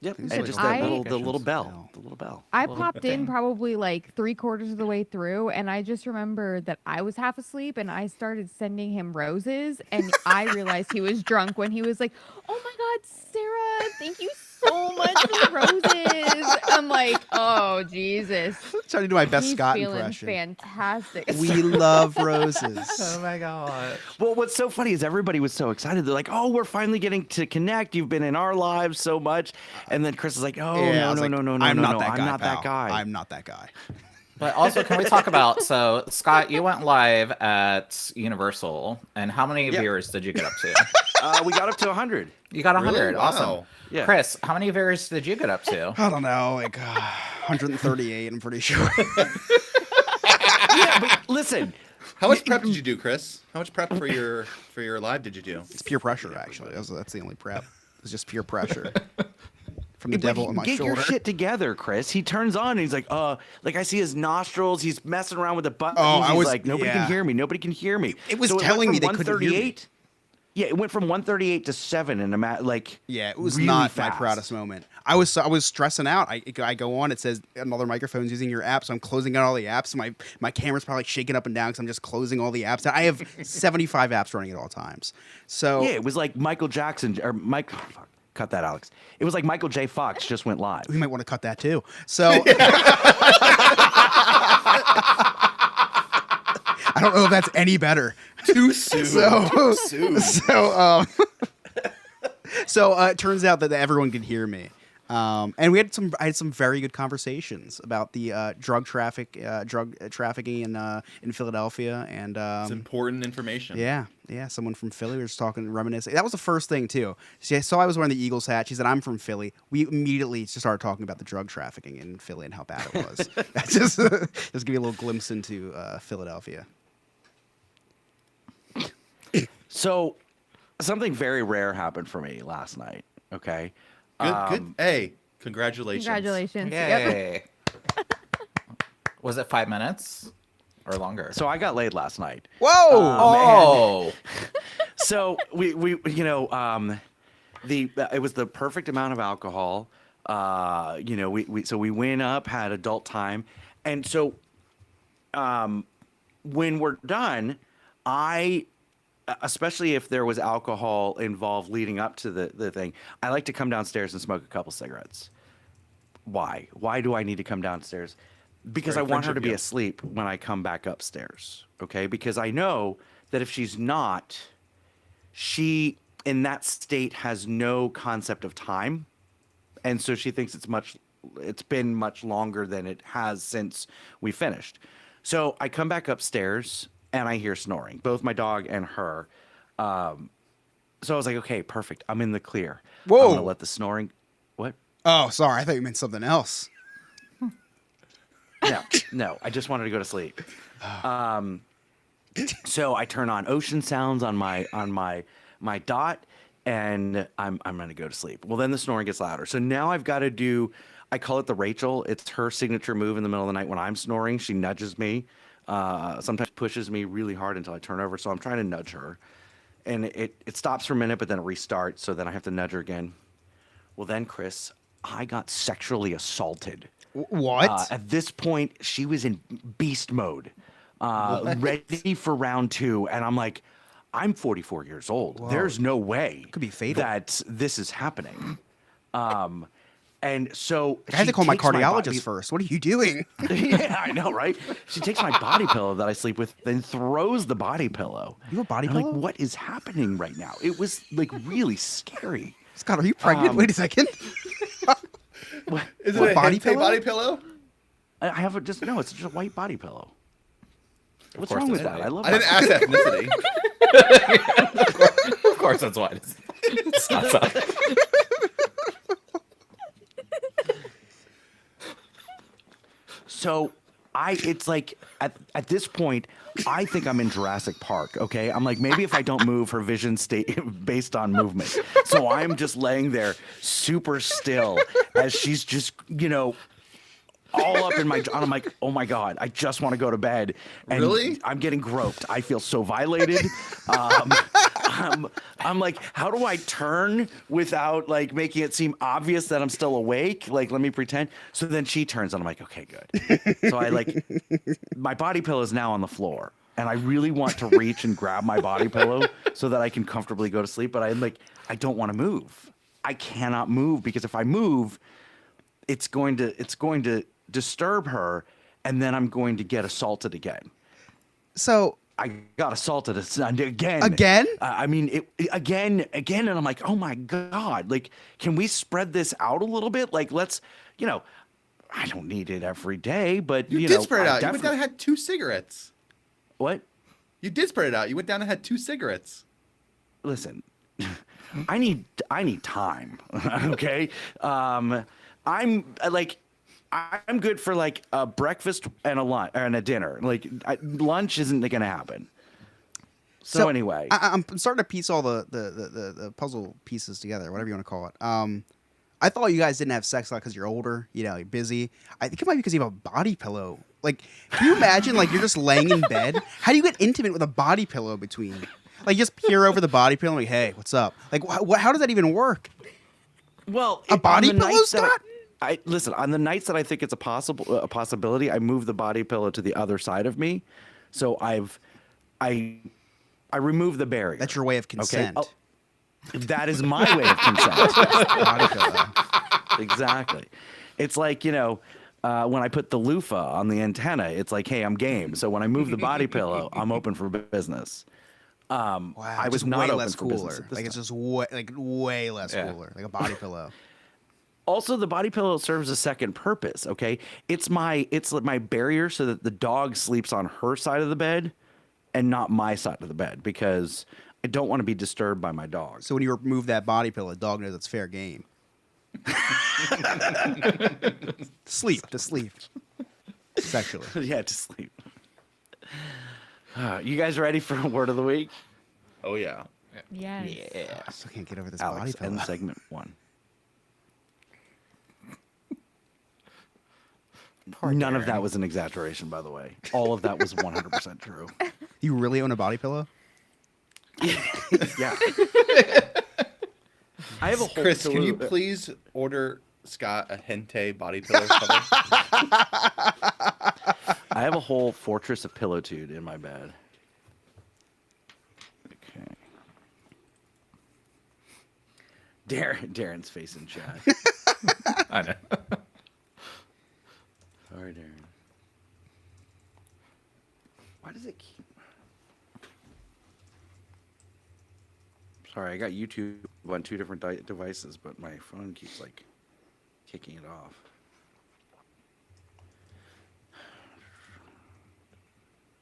[SPEAKER 4] Yep.
[SPEAKER 2] Please
[SPEAKER 4] And
[SPEAKER 2] like
[SPEAKER 4] just
[SPEAKER 6] I-
[SPEAKER 4] the little
[SPEAKER 2] notifications.
[SPEAKER 4] bell. The little bell.
[SPEAKER 6] I
[SPEAKER 5] Little
[SPEAKER 6] popped in
[SPEAKER 5] thing.
[SPEAKER 6] probably like 3/4 of the way through, and I just remembered that I was half asleep, and I started sending him roses, and I realized he was drunk when he was like, "Oh my God, Sarah, thank you so much for the roses." I'm like, "Oh Jesus,
[SPEAKER 2] Trying to do my best
[SPEAKER 6] he's
[SPEAKER 2] Scott
[SPEAKER 6] feeling
[SPEAKER 2] impression.
[SPEAKER 6] fantastic."
[SPEAKER 2] We love roses.
[SPEAKER 5] my god!
[SPEAKER 4] Well, what's so funny is everybody was so excited. They're like, "Oh, we're finally getting to connect. You've been in our lives so much." And then Chris is like, "Oh,
[SPEAKER 2] Yeah, I
[SPEAKER 4] no,
[SPEAKER 2] was
[SPEAKER 4] no,
[SPEAKER 2] like,
[SPEAKER 4] no, no, no,
[SPEAKER 2] I'm
[SPEAKER 4] no,
[SPEAKER 2] not
[SPEAKER 4] no.
[SPEAKER 2] that
[SPEAKER 4] I'm
[SPEAKER 2] guy,
[SPEAKER 4] not that
[SPEAKER 2] pal.
[SPEAKER 4] guy."
[SPEAKER 2] I'm not that guy.
[SPEAKER 5] But also, can we talk about? So, Scott, you went live at Universal, and how many viewers did you get up to?
[SPEAKER 4] We got up to 100.
[SPEAKER 5] You got 100.
[SPEAKER 3] Really?
[SPEAKER 5] Awesome.
[SPEAKER 3] Wow.
[SPEAKER 4] Yeah.
[SPEAKER 5] Chris, how many viewers did you get up to?
[SPEAKER 2] I don't know, like 138. I'm pretty sure.
[SPEAKER 4] Yeah, but listen.
[SPEAKER 3] How much prep did you do, Chris? How much prep for your live did you do?
[SPEAKER 2] It's peer pressure, actually. That's the only prep. It's just peer pressure. from the devil on my
[SPEAKER 4] get
[SPEAKER 2] shoulder.
[SPEAKER 4] your shit together, Chris. He turns on and he's like, like I see his nostrils. He's messing around with the buttons. He's like, nobody can hear me. Nobody can hear me.
[SPEAKER 2] It was telling me they couldn't hear me.
[SPEAKER 4] Yeah, it went from 138 to 7 in a
[SPEAKER 2] it was
[SPEAKER 4] really
[SPEAKER 2] not
[SPEAKER 4] fast.
[SPEAKER 2] my proudest moment. I was stressing out. I go on. It says another microphone's using your app, so I'm closing out all the apps. My camera's probably shaking up and down because I'm just closing all the apps. I have 75 apps running at all times. So
[SPEAKER 4] yeah, it was like Michael Jackson or Mike. Fuck, cut that, Alex. It was like Michael J. Fox just went live.
[SPEAKER 2] we might want to cut that too. So. I don't know if that's any better.
[SPEAKER 3] Too soon. Too soon.
[SPEAKER 2] So it turns out that everyone could hear me, and I had some very good conversations about the drug trafficking in Philadelphia, and
[SPEAKER 3] It's important information.
[SPEAKER 2] yeah, someone from Philly was talking, reminiscing. That was the first thing too. She saw I was wearing the Eagles hat. She said, "I'm from Philly." We immediately just started talking about the drug trafficking in Philly and how bad it was. That's just give you a little glimpse into Philadelphia.
[SPEAKER 4] So, something very rare happened for me last night. Okay.
[SPEAKER 3] Good. Hey, congratulations.
[SPEAKER 6] Congratulations. Yep.
[SPEAKER 5] Yay. Was it 5 minutes or longer?
[SPEAKER 4] So I got laid last night.
[SPEAKER 5] Oh.
[SPEAKER 4] So we it was the perfect amount of alcohol. We went up, had adult time, and so when we're done, especially if there was alcohol involved leading up to the thing, I like to come downstairs and smoke a couple cigarettes. Why? Why do I need to come downstairs? Because I want her to be asleep when I come back upstairs, okay? Because I know that if she's not, she, in that state, has no concept of time. And so she thinks it's been much longer than it has since we finished. So I come back upstairs and I hear snoring, both my dog and her. So I was like, okay, perfect. I'm in the clear.
[SPEAKER 2] Whoa.
[SPEAKER 4] I'm going to let the snoring... What?
[SPEAKER 2] Oh, sorry. I thought you meant something else.
[SPEAKER 4] No. I just wanted to go to sleep. So I turn on ocean sounds on my dot, and I'm going to go to sleep. Well, then the snoring gets louder. So now I've got to do... I call it the Rachel. It's her signature move in the middle of the night when I'm snoring. She nudges me. Sometimes pushes me really hard until I turn over. So I'm trying to nudge her. And it stops for a minute, but then it restarts. So then I have to nudge her again. Well, then, Chris, I got sexually assaulted.
[SPEAKER 2] What?
[SPEAKER 4] At this point, she was in beast mode, ready for round 2. And I'm like, I'm 44 years old. Whoa. There's no way
[SPEAKER 2] could be fatal
[SPEAKER 4] that this is happening. And so
[SPEAKER 2] I had to call my cardiologist first. What are you doing?
[SPEAKER 4] Yeah, I know, right? She takes my body pillow that I sleep with, then throws the body pillow.
[SPEAKER 2] You have a body
[SPEAKER 4] I'm
[SPEAKER 2] pillow?
[SPEAKER 4] like, what is happening right now? It was like really scary.
[SPEAKER 2] Scott, are you pregnant? Wait a second.
[SPEAKER 3] Is it a
[SPEAKER 2] body
[SPEAKER 3] body pillow?
[SPEAKER 4] I have it's just a white body pillow. What's wrong with that? I love.
[SPEAKER 3] I didn't ask ethnicity.
[SPEAKER 5] Of course, that's why. It's not that.
[SPEAKER 4] So it's like at this point, I think I'm in Jurassic Park. Okay, I'm like, maybe if I don't move, her vision stay based on movement. So I'm just laying there, super still, as she's just all up in my. I'm like, oh my god, I just want to go to bed. And
[SPEAKER 3] really?
[SPEAKER 4] I'm getting groped. I feel so violated. I'm like, how do I turn without like making it seem obvious that I'm still awake? Like, let me pretend. So then she turns and I'm like, okay, good. So I my body pillow is now on the floor and I really want to reach and grab my body pillow so that I can comfortably go to sleep. But I don't want to move. I cannot move because if I move, it's going to disturb her and then I'm going to get assaulted again.
[SPEAKER 2] So
[SPEAKER 4] I got assaulted again.
[SPEAKER 2] Again?
[SPEAKER 4] I mean, again, and I'm like, oh my god! Like, can we spread this out a little bit? Like, let's, I don't need it every day, but
[SPEAKER 3] you did spread it out. You went down and had 2 cigarettes.
[SPEAKER 4] What?
[SPEAKER 3] You did spread it out. You went down and had 2 cigarettes.
[SPEAKER 4] Listen, I need time. Okay, I'm good for like a breakfast and a lunch and a dinner. Like lunch isn't going to happen. So anyway,
[SPEAKER 2] I'm starting to piece all the puzzle pieces together, whatever you want to call it. I thought you guys didn't have sex a lot because you're older. You know, you're busy. I think it might be because you have a body pillow. Like, can you imagine, like, you're just laying in bed? How do you get intimate with a body pillow between? Like, just peer over the body pillow and like, hey, what's up? Like, how does that even work?
[SPEAKER 4] Well,
[SPEAKER 2] A body pillow, Scott?
[SPEAKER 4] Listen, on the nights that I think it's a possibility, I move the body pillow to the other side of me. So I remove the barrier.
[SPEAKER 2] That's your way of consent.
[SPEAKER 4] Okay? That is my way of consent.
[SPEAKER 2] Body pillow.
[SPEAKER 4] Exactly. It's like, when I put the loofah on the antenna, it's like, hey, I'm game. So when I move the body pillow, I'm open for business.
[SPEAKER 2] Wow,
[SPEAKER 4] I was
[SPEAKER 2] just
[SPEAKER 4] not
[SPEAKER 2] way
[SPEAKER 4] open
[SPEAKER 2] less
[SPEAKER 4] for business
[SPEAKER 2] cooler.
[SPEAKER 4] at this
[SPEAKER 2] Like, it's
[SPEAKER 4] time.
[SPEAKER 2] just way less cooler. Like a body pillow.
[SPEAKER 4] Also, the body pillow serves a second purpose. Okay, it's my barrier so that the dog sleeps on her side of the bed, and not my side of the bed, because I don't want to be disturbed by my dog.
[SPEAKER 2] So when you remove that body pillow, the dog knows it's fair game. To sleep. Sexually.
[SPEAKER 4] Yeah, to sleep. You guys ready for a word of the week?
[SPEAKER 3] Oh yeah.
[SPEAKER 6] Yes.
[SPEAKER 2] I still can't get over this body
[SPEAKER 4] Alex,
[SPEAKER 2] pillow.
[SPEAKER 4] end segment 1. None of that was an exaggeration, by the way. All of that was 100% true.
[SPEAKER 2] You really own a body pillow?
[SPEAKER 4] Yeah. I have a whole
[SPEAKER 3] Chris, can you
[SPEAKER 4] pillow-
[SPEAKER 3] please order Scott a hentai body pillow cover?
[SPEAKER 4] I have a whole fortress of pillowtude in my bed. Okay. Darren's face in chat.
[SPEAKER 5] I know.
[SPEAKER 4] Sorry, Darren. Why does it keep... Sorry, I got YouTube on 2 different devices, but my phone keeps, like, kicking it off.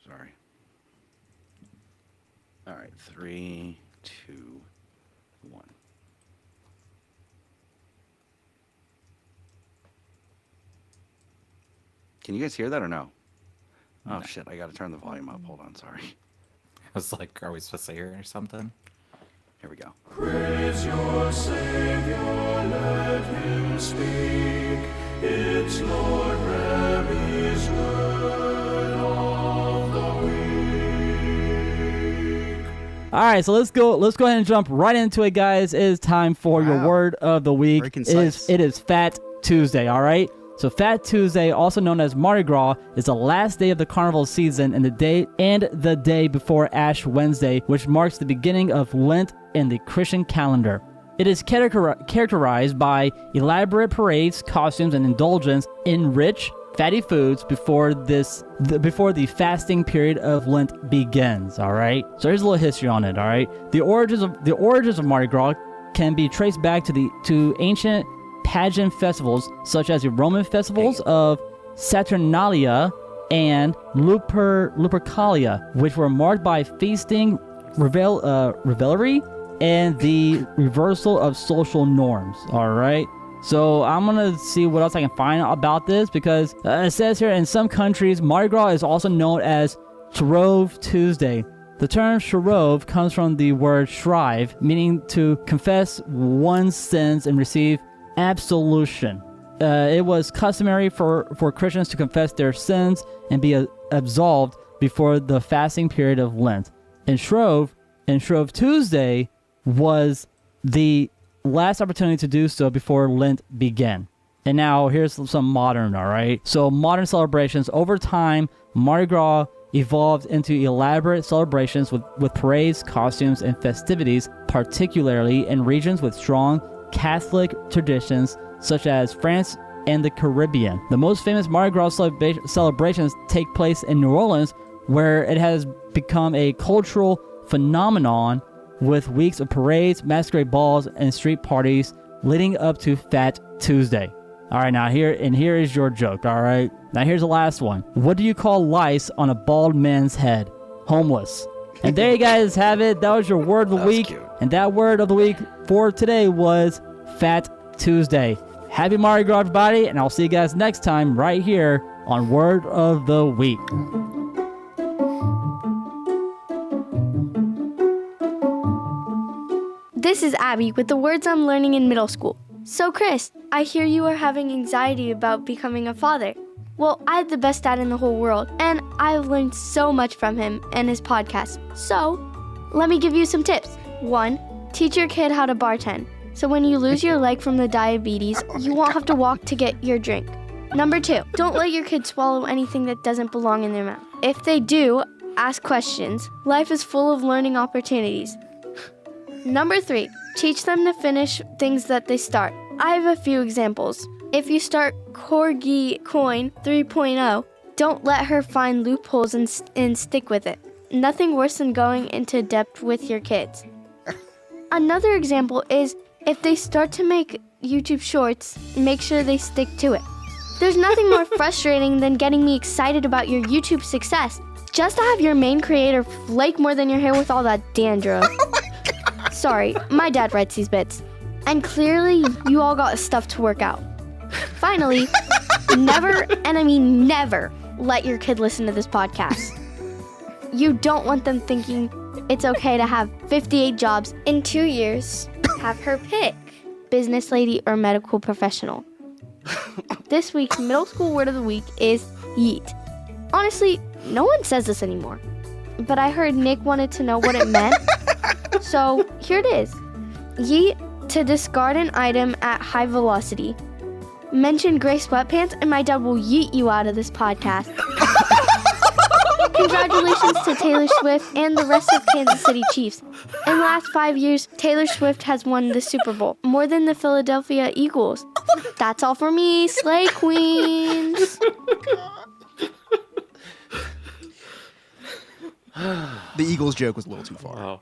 [SPEAKER 4] Sorry. All right, 3, 2, 1. Can you guys hear that or no? Oh, shit, I got to turn the volume up. Hold on, sorry.
[SPEAKER 5] I was like, are we supposed to hear or something?
[SPEAKER 4] Here we go.
[SPEAKER 1] Praise your Savior, let him speak. It's Lord Remy's word of the week.
[SPEAKER 7] All right, so let's go ahead and jump right into it, guys. It is time for your
[SPEAKER 2] Wow.
[SPEAKER 7] word of the week.
[SPEAKER 2] Very concise.
[SPEAKER 7] It is Fat Tuesday, all right? So Fat Tuesday, also known as Mardi Gras, is the last day of the carnival season and the day before Ash Wednesday, which marks the beginning of Lent in the Christian calendar. It is characterized by elaborate parades, costumes, and indulgence in rich, fatty foods before the fasting period of Lent begins. All right. So here's a little history on it. All right. The origins of Mardi Gras can be traced back to ancient pageant festivals such as the Roman festivals of Saturnalia and Lupercalia, which were marked by feasting, revelry, and the reversal of social norms. All right. So I'm going to see what else I can find about this, because it says here in some countries, Mardi Gras is also known as Shrove Tuesday. The term Shrove comes from the word shrive, meaning to confess one's sins and receive absolution. It was customary for Christians to confess their sins and be absolved before the fasting period of Lent. And Shrove Tuesday was the last opportunity to do so before Lent began. And now here's some modern, all right? So modern celebrations. Over time, Mardi Gras evolved into elaborate celebrations with parades, costumes, and festivities, particularly in regions with strong Catholic traditions such as France and the Caribbean. The most famous Mardi Gras celebrations take place in New Orleans, where it has become a cultural phenomenon with weeks of parades, masquerade balls, and street parties leading up to Fat Tuesday. All right, now here is your joke, all right? Now here's the last one. What do you call lice on a bald man's head? Homeless. And there you guys have it. That was your word of the week.
[SPEAKER 4] Cute.
[SPEAKER 7] And that word of the week for today was Fat Tuesday. Happy Mardi Gras, everybody, and I'll see you guys next time right here on Word of the Week.
[SPEAKER 8] This is Abby with the words I'm learning in middle school. So Chris, I hear you are having anxiety about becoming a father. Well, I have the best dad in the whole world, and I've learned so much from him and his podcast. So, let me give you some tips. 1, teach your kid how to bartend. So when you lose your leg from the diabetes, you won't have to walk to get your drink. Number 2, don't let your kid swallow anything that doesn't belong in their mouth. If they do, ask questions. Life is full of learning opportunities. Number 3, teach them to finish things that they start. I have a few examples. If you start Corgi Coin 3.0, don't let her find loopholes and stick with it. Nothing worse than going into depth with your kids. Another example is if they start to make YouTube shorts, make sure they stick to it. There's nothing more frustrating than getting me excited about your YouTube success, just to have your main creator flake more than your hair with all that dandruff. Sorry, my dad writes these bits. And clearly, you all got stuff to work out. Finally, never, and I mean never, let your kid listen to this podcast. You don't want them thinking it's okay to have 58 jobs in 2 years. Have her pick, business lady or medical professional. This week's middle school word of the week is yeet. Honestly, no one says this anymore. But I heard Nick wanted to know what it meant. So here it is. Yeet, to discard an item at high velocity. Mention gray sweatpants and my dad will yeet you out of this podcast. Congratulations to Taylor Swift and the rest of Kansas City Chiefs. In the last 5 years, Taylor Swift has won the Super Bowl, more than the Philadelphia Eagles. That's all for me, Slay Queens.
[SPEAKER 2] The Eagles joke was a little too far.
[SPEAKER 4] Wow.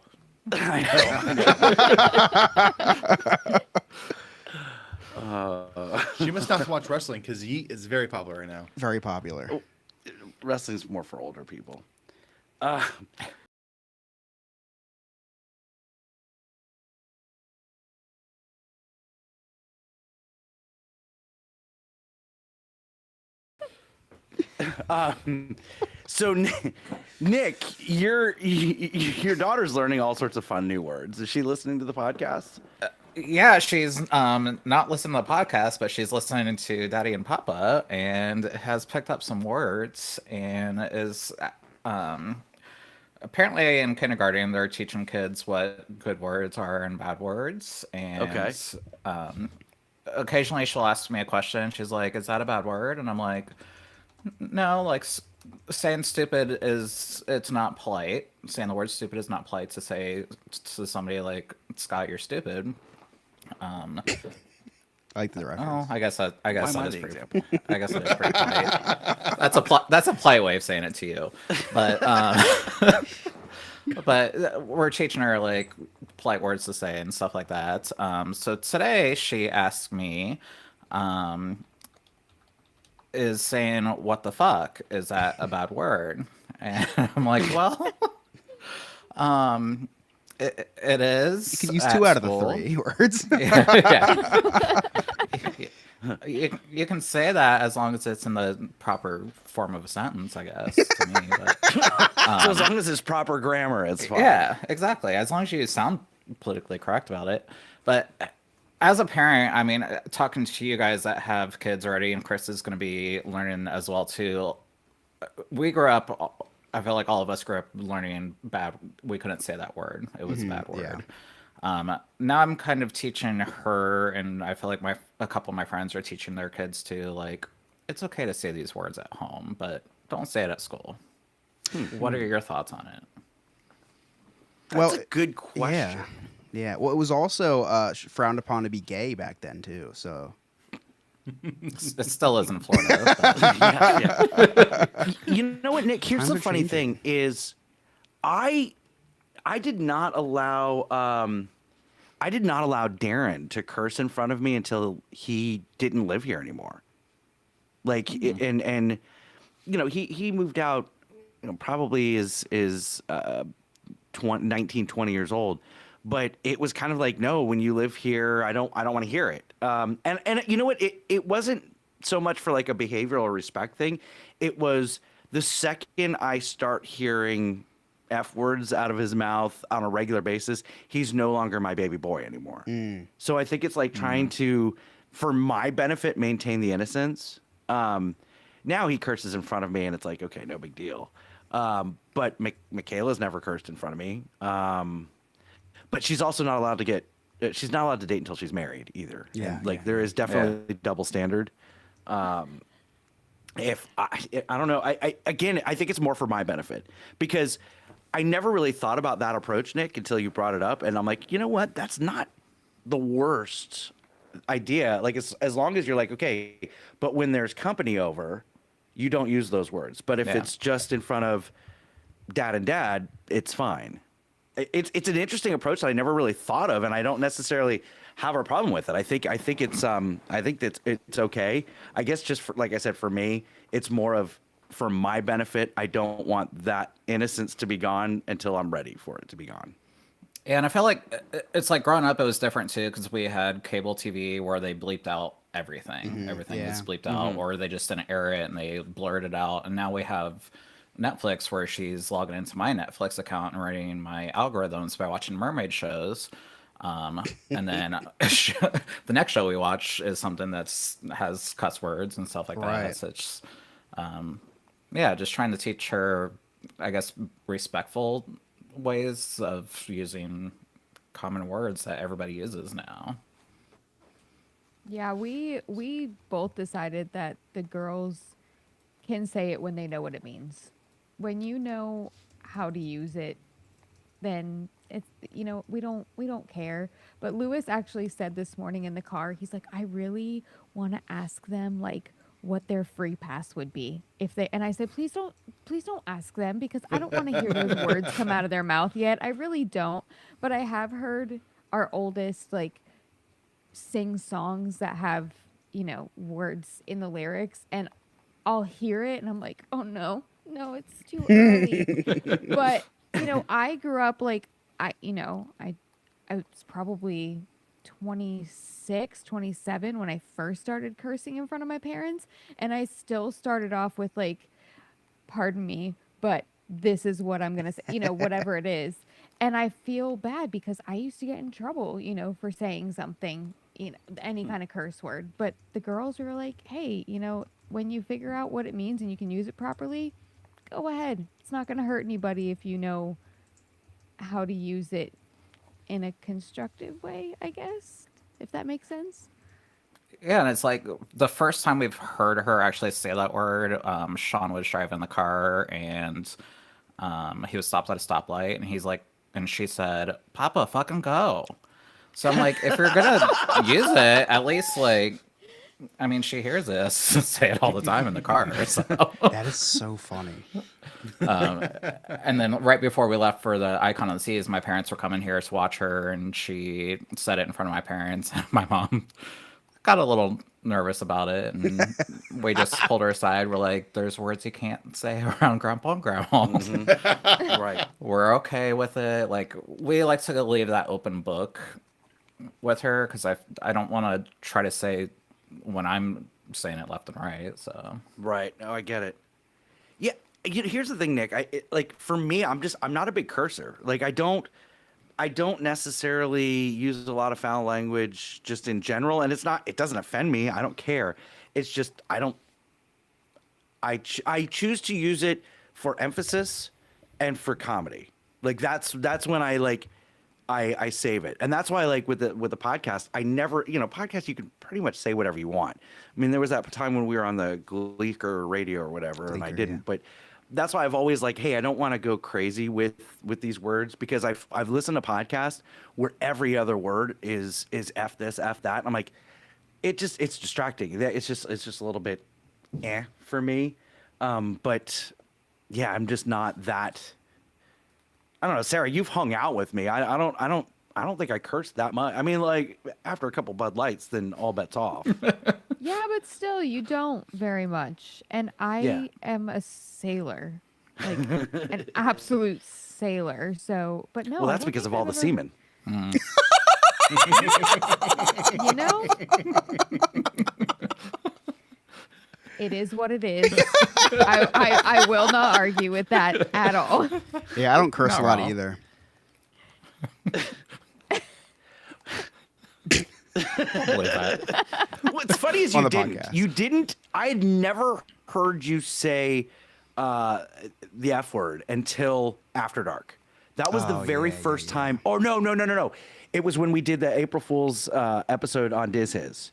[SPEAKER 3] She must not watch wrestling because Yeet is very popular right now.
[SPEAKER 2] Very popular.
[SPEAKER 4] Wrestling's more for older people. So Nick, your daughter's learning all sorts of fun new words. Is she listening to the podcast?
[SPEAKER 5] Yeah, she's not listening to the podcast, but she's listening to Daddy and Papa and has picked up some words and is apparently in kindergarten they're teaching kids what good words are and bad words. And
[SPEAKER 4] Okay.
[SPEAKER 5] Occasionally she'll ask me a question. She's like, "Is that a bad word?" And I'm like, "No, like saying stupid it's not polite. Saying the word stupid is not polite to say to somebody like, Scott, you're stupid."
[SPEAKER 2] I like the reference.
[SPEAKER 5] Oh, I guess that
[SPEAKER 4] Why am I
[SPEAKER 5] is
[SPEAKER 4] the
[SPEAKER 5] pretty.
[SPEAKER 4] example?
[SPEAKER 5] I guess that is pretty polite. That's a polite way of saying it to you, but but we're teaching her like polite words to say and stuff like that. So today she asked me, is saying "what the fuck" is that a bad word? And I'm like, well, it is.
[SPEAKER 2] You can use
[SPEAKER 5] at
[SPEAKER 2] 2 out of
[SPEAKER 5] school.
[SPEAKER 2] the 3 words.
[SPEAKER 5] Yeah. You can say that as long as it's in the proper form of a sentence, I guess, to me. But,
[SPEAKER 4] So as long as it's proper grammar, it's fine.
[SPEAKER 5] yeah, exactly. As long as you sound politically correct about it. But as a parent, I mean, talking to you guys that have kids already, and Chris is going to be learning as well, too. We grew up, I feel like all of us grew up learning bad. We couldn't say that word. It was a bad word. Now I'm kind of teaching her, and I feel like a couple of my friends are teaching their kids to, like, it's okay to say these words at home, but don't say it at school. What are your thoughts on it?
[SPEAKER 4] That's a good question.
[SPEAKER 2] Yeah. Well, it was also frowned upon to be gay back then too. So
[SPEAKER 5] It still is in Florida. But,
[SPEAKER 4] Yeah. You know what, Nick? Here's
[SPEAKER 2] Times
[SPEAKER 4] the
[SPEAKER 2] are
[SPEAKER 4] funny
[SPEAKER 2] changing.
[SPEAKER 4] thing is, I did not allow Darren to curse in front of me until he didn't live here anymore. Like, and you know, he moved out, you know, probably is 19, 20 years old. But it was kind of like, no, when you live here, I don't want to hear it. And you know what? It wasn't so much for like a behavioral respect thing. It was the second I start hearing F words out of his mouth on a regular basis, he's no longer my baby boy anymore. So I think it's like trying to, for my benefit, maintain the innocence. Now he curses in front of me, and it's like, okay, no big deal. But Michaela's never cursed in front of me. But she's also not allowed to she's not allowed to date until she's married either.
[SPEAKER 2] Yeah,
[SPEAKER 4] And, like there is definitely double standard. If I don't know, I think it's more for my benefit because I never really thought about that approach, Nick, until you brought it up, and I'm like, you know what? That's not the worst idea. Like as long as you're like, okay, but when there's company over, you don't use those words. But if it's just in front of dad and dad, it's fine. It's an interesting approach that I never really thought of, and I don't necessarily have a problem with it. I think it's it's okay. I guess just for, like I said, for me, it's more of for my benefit. I don't want that innocence to be gone until I'm ready for it to be gone.
[SPEAKER 5] And I feel like it's like growing up, it was different too because we had cable TV where they bleeped out everything. Everything was bleeped out, or they just didn't air it and they blurred it out. And now we have Netflix where she's logging into my Netflix account and reading my algorithms by watching mermaid shows. And then the next show we watch is something has cuss words and stuff like that. So it's just trying to teach her, I guess, respectful ways of using common words that everybody uses now.
[SPEAKER 6] Yeah, we both decided that the girls can say it when they know what it means. When you know how to use it, then it's, we don't care. But Lewis actually said this morning in the car, he's like, I really want to ask them like what their free pass would be if they, and I said, please don't ask them because I don't want to hear those words come out of their mouth yet. I really don't. But I have heard our oldest like sing songs that have, words in the lyrics, and I'll hear it and I'm like, oh no, it's too early. But, I grew up like, I was probably 26, 27 when I first started cursing in front of my parents. And I still started off with like, pardon me, but this is what I'm going to say, whatever it is. And I feel bad because I used to get in trouble, for saying something, any kind of curse word. But the girls were like, hey, when you figure out what it means and you can use it properly, go ahead. It's not going to hurt anybody if you know how to use it in a constructive way, I guess, if that makes sense.
[SPEAKER 5] Yeah, and it's like the first time we've heard her actually say that word, Sean was driving the car and he was stopped at a stoplight and he's like, and she said, Papa, fucking go. So I'm like, if you're going to use it, at least like, I mean, she hears this say it all the time in the car. So.
[SPEAKER 2] That is so funny.
[SPEAKER 5] And then right before we left for the Icon of the Seas, my parents were coming here to watch her, and she said it in front of my parents. And my mom got a little nervous about it, and we just pulled her aside. We're like, "There's words you can't say around Grandpa and Grandma."
[SPEAKER 4] Right.
[SPEAKER 5] We're okay with it. Like we like to leave that open book with her because I don't want to try to say when I'm saying it left and right. So
[SPEAKER 4] Right. No, I get it. Yeah. Here's the thing, Nick. Like for me, I'm not a big cursor. Like I don't necessarily use a lot of foul language just in general, and it doesn't offend me. I don't care. It's just I choose to use it for emphasis and for comedy. Like that's when I save it. And that's why like with the podcast, I never, podcast you can pretty much say whatever you want. I mean, there was that time when we were on the Gleeker radio or whatever, and I didn't, yeah. But that's why I've always like, hey, I don't want to go crazy with these words because I've listened to podcasts where every other word is F this, F that. And I'm like, it's distracting. It's just a little bit for me. But yeah, I'm just not that. I don't know, Sarah, you've hung out with me. I don't think I cursed that much. I mean, like after a couple Bud Lights, then all bets off.
[SPEAKER 6] Yeah, but still, you don't very much. And I am a sailor, like an absolute sailor. So, but no.
[SPEAKER 4] Well, that's because of all the semen.
[SPEAKER 6] It is what it is. I will not argue with that at all.
[SPEAKER 2] Yeah, I don't curse
[SPEAKER 5] Not
[SPEAKER 2] a lot
[SPEAKER 5] wrong.
[SPEAKER 2] either.
[SPEAKER 5] Don't believe that.
[SPEAKER 4] What's funny is
[SPEAKER 2] On
[SPEAKER 4] you
[SPEAKER 2] the
[SPEAKER 4] didn't.
[SPEAKER 2] podcast.
[SPEAKER 4] You didn't. I had never heard you say the F word until After Dark. That was the
[SPEAKER 2] Oh,
[SPEAKER 4] very
[SPEAKER 2] yeah, yeah,
[SPEAKER 4] first
[SPEAKER 2] yeah.
[SPEAKER 4] time. Oh no! It was when we did the April Fool's episode on Diz His.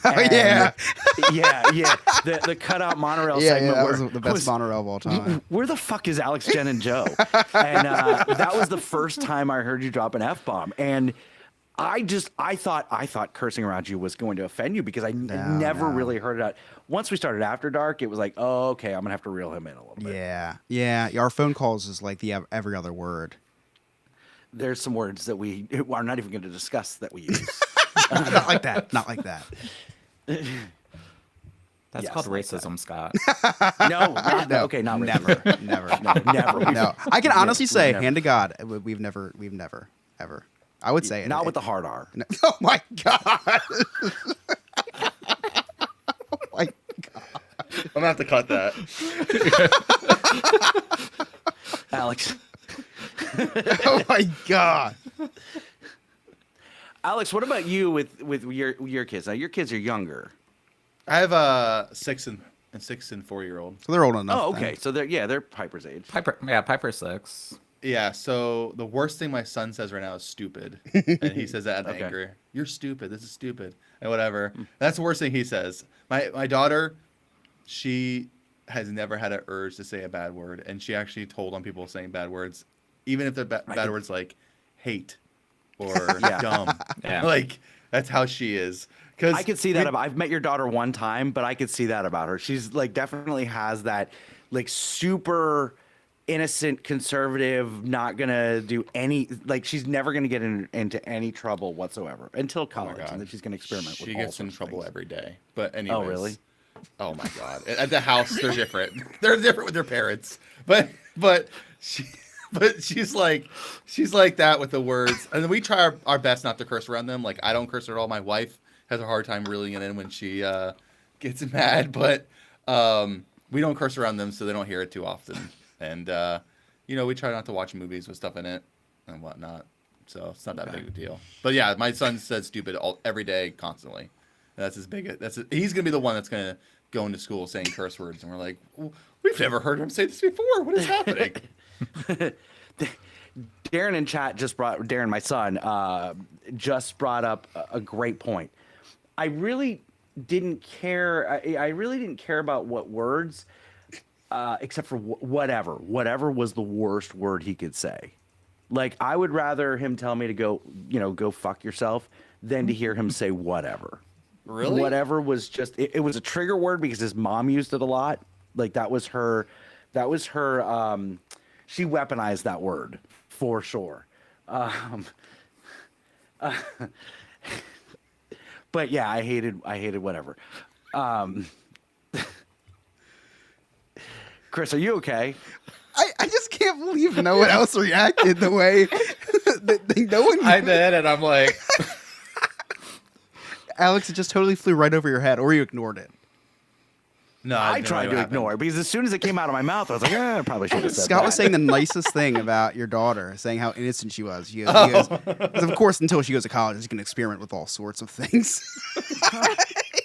[SPEAKER 2] Oh, yeah.
[SPEAKER 4] yeah. The cutout monorail
[SPEAKER 2] Yeah,
[SPEAKER 4] segment.
[SPEAKER 2] that
[SPEAKER 4] where-
[SPEAKER 2] was the best monorail of all time.
[SPEAKER 4] Where the fuck is Alex, Jen, and Joe? And that was the first time I heard you drop an F bomb, and I thought cursing around you was going to offend you because I never
[SPEAKER 2] no.
[SPEAKER 4] really heard it. Once we started After Dark, it was like, oh, okay, I'm gonna have to reel him in a little bit.
[SPEAKER 2] Yeah. Our phone calls is like the every other word.
[SPEAKER 4] There's some words that we are not even going to discuss that we use.
[SPEAKER 2] Not like that. Not like that.
[SPEAKER 5] That's
[SPEAKER 4] Yes,
[SPEAKER 5] called
[SPEAKER 4] like
[SPEAKER 5] racism, Scott.
[SPEAKER 4] No,
[SPEAKER 2] No.
[SPEAKER 4] okay, not
[SPEAKER 2] never,
[SPEAKER 4] really.
[SPEAKER 2] never. No. I can honestly
[SPEAKER 4] We've
[SPEAKER 2] say,
[SPEAKER 4] never.
[SPEAKER 2] hand to God, we've never, ever. I would say it.
[SPEAKER 4] Not with the hard R.
[SPEAKER 2] No. Oh my God. Oh my God.
[SPEAKER 3] I'm gonna have to cut that.
[SPEAKER 4] Alex.
[SPEAKER 2] Oh my God.
[SPEAKER 4] Alex, what about you with your kids? Now your kids are younger.
[SPEAKER 3] I have a 6 and 4-year-old.
[SPEAKER 2] So they're old enough.
[SPEAKER 4] Oh,
[SPEAKER 2] then.
[SPEAKER 4] okay. So they're Piper's age.
[SPEAKER 5] Piper 6.
[SPEAKER 3] Yeah, so the worst thing my son says right now is stupid. And he says that in
[SPEAKER 4] Okay.
[SPEAKER 3] anger. You're stupid. This is stupid. And whatever. That's the worst thing he says. My daughter, she has never had an urge to say a bad word. And she actually told on people saying bad words, even if they're bad words like hate or dumb.
[SPEAKER 5] Yeah.
[SPEAKER 3] Like, that's how she is. 'Cause
[SPEAKER 4] I could see that. I've met your daughter one time, but I could see that about her. She's like definitely has that like super innocent, conservative, not gonna do any like she's never gonna get into any trouble whatsoever until college,
[SPEAKER 3] God.
[SPEAKER 4] and then she's gonna experiment with
[SPEAKER 3] She
[SPEAKER 4] all
[SPEAKER 3] gets in
[SPEAKER 4] sorts of
[SPEAKER 3] trouble
[SPEAKER 4] things.
[SPEAKER 3] every day. But anyways.
[SPEAKER 4] really?
[SPEAKER 3] Oh my God! At the house, they're different. They're different with their parents. But she's like that with the words. And we try our best not to curse around them. Like I don't curse at all. My wife has a hard time reeling it in when she gets mad. But we don't curse around them, so they don't hear it too often. And we try not to watch movies with stuff in it and whatnot. So it's not that big of a deal. But yeah, my son says stupid every day, constantly. That's his big. He's gonna be the one that's gonna go into school saying curse words, and we're like, we've never heard him say this before. What is happening?
[SPEAKER 4] Darren in chat Darren, my son, just brought up a great point. I really didn't care. I really didn't care about what words, except for whatever. Whatever was the worst word he could say. Like I would rather him tell me to go fuck yourself than to hear him say whatever.
[SPEAKER 3] Really?
[SPEAKER 4] Whatever was just it was a trigger word because his mom used it a lot. Like that was her she weaponized that word for sure. But yeah, I hated whatever. Chris, are you okay?
[SPEAKER 2] I just can't believe no one else reacted the way no one.
[SPEAKER 3] I did, and I'm like,
[SPEAKER 2] Alex, it just totally flew right over your head, or you ignored it.
[SPEAKER 3] no.
[SPEAKER 4] I tried to ignore it because as soon as it came out of my mouth, I was like, I probably should have said
[SPEAKER 2] Scott
[SPEAKER 4] that.
[SPEAKER 2] was saying the nicest thing about your daughter, saying how innocent she was. He goes, 'cause of course, until she goes to college, she's going to experiment with all sorts of things.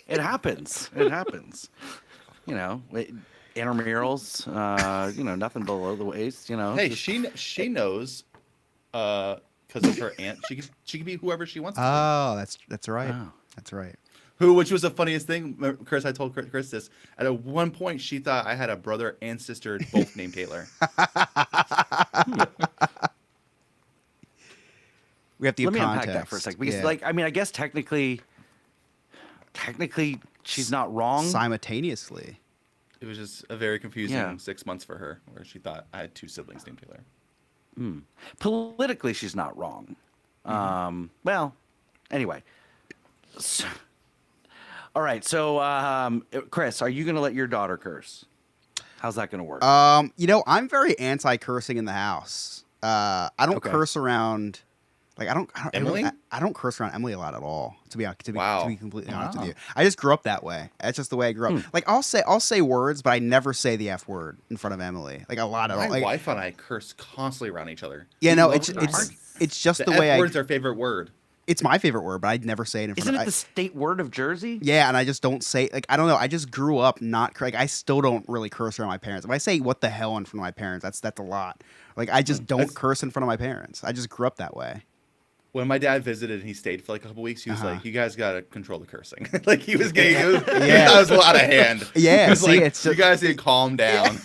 [SPEAKER 4] It happens. It happens. Intramurals, nothing below the waist,
[SPEAKER 3] Hey, she knows, because of her aunt. She can be whoever she wants to
[SPEAKER 2] Oh, that's right.
[SPEAKER 4] Oh.
[SPEAKER 2] That's right.
[SPEAKER 3] be. Which was the funniest thing, Chris. I told Chris this. At one point, she thought I had a brother and sister both named Taylor.
[SPEAKER 2] We have to give
[SPEAKER 4] Let me
[SPEAKER 2] context.
[SPEAKER 4] unpack that for a second because,
[SPEAKER 2] Yeah.
[SPEAKER 4] I guess technically, she's not wrong.
[SPEAKER 2] Simultaneously.
[SPEAKER 3] It was just a very confusing
[SPEAKER 4] Yeah.
[SPEAKER 3] 6 months for her, where she thought I had two siblings named Taylor.
[SPEAKER 4] Politically, she's not wrong. Well, anyway. All right. So, Chris, are you going to let your daughter curse? How's that going to work?
[SPEAKER 2] I'm very anti-cursing in the house. I don't
[SPEAKER 4] Okay.
[SPEAKER 2] curse around Like I don't
[SPEAKER 3] Emily?
[SPEAKER 2] I don't curse around Emily a lot at all. To be
[SPEAKER 3] Wow.
[SPEAKER 2] completely honest with
[SPEAKER 5] Wow.
[SPEAKER 2] you, I just grew up that way. That's just the way I grew up. Like I'll say words, but I never say the F word in front of Emily. Like a lot at
[SPEAKER 3] My
[SPEAKER 2] all. Like,
[SPEAKER 3] wife and I curse constantly around each other.
[SPEAKER 2] yeah,
[SPEAKER 3] We
[SPEAKER 2] no,
[SPEAKER 3] love
[SPEAKER 2] it's
[SPEAKER 3] cursing.
[SPEAKER 2] it's just
[SPEAKER 3] The
[SPEAKER 2] the
[SPEAKER 3] F
[SPEAKER 2] way
[SPEAKER 3] word's our favorite word.
[SPEAKER 2] It's my favorite word, but I'd never say it in front
[SPEAKER 4] Isn't
[SPEAKER 2] of
[SPEAKER 4] it the state word of Jersey?
[SPEAKER 2] Yeah, and I just don't say like I don't know. I just grew up not like I still don't really curse around my parents. If I say what the hell in front of my parents, that's a lot. Like I just don't curse in front of my parents. I just grew up that way.
[SPEAKER 3] When my dad visited and he stayed for like a couple weeks, he was
[SPEAKER 2] Uh-huh.
[SPEAKER 3] like, "You guys gotta control the cursing." Like he was getting,
[SPEAKER 2] Yeah.
[SPEAKER 3] that was a lot of hand.
[SPEAKER 2] Yeah,
[SPEAKER 3] he was
[SPEAKER 2] see,
[SPEAKER 3] like,
[SPEAKER 2] it's
[SPEAKER 3] you
[SPEAKER 2] just-
[SPEAKER 3] guys need to calm down.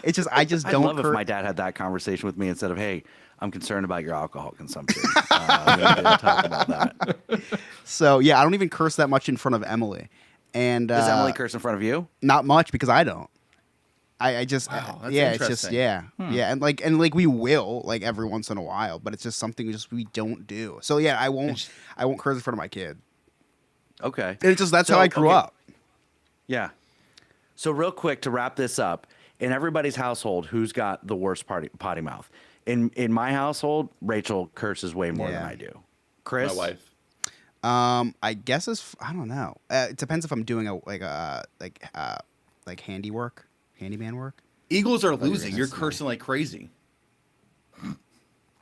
[SPEAKER 2] It's just I just
[SPEAKER 4] I'd
[SPEAKER 2] don't
[SPEAKER 4] love if
[SPEAKER 2] curse.
[SPEAKER 4] my dad had that conversation with me instead of, "Hey, I'm concerned about your alcohol consumption." We need to talk about that.
[SPEAKER 2] So yeah, I don't even curse that much in front of Emily. And
[SPEAKER 4] Does Emily curse in front of you?
[SPEAKER 2] Not much because I don't. I just
[SPEAKER 3] Wow, that's
[SPEAKER 2] yeah, it's just
[SPEAKER 3] interesting.
[SPEAKER 2] yeah, and like we will like every once in a while, but it's just something we don't do. So yeah, I won't curse in front of my kid.
[SPEAKER 4] Okay.
[SPEAKER 2] It's just that's
[SPEAKER 4] So,
[SPEAKER 2] how I grew
[SPEAKER 4] okay.
[SPEAKER 2] up.
[SPEAKER 4] Yeah. So real quick to wrap this up, in everybody's household, who's got the worst potty mouth? In my household, Rachel curses way more than
[SPEAKER 2] Yeah.
[SPEAKER 4] I do. Chris,
[SPEAKER 3] My wife.
[SPEAKER 2] I guess I don't know. It depends if I'm doing like handyman work.
[SPEAKER 3] Eagles are
[SPEAKER 2] you're
[SPEAKER 3] losing.
[SPEAKER 2] gonna
[SPEAKER 3] You're
[SPEAKER 2] say.
[SPEAKER 3] cursing like crazy.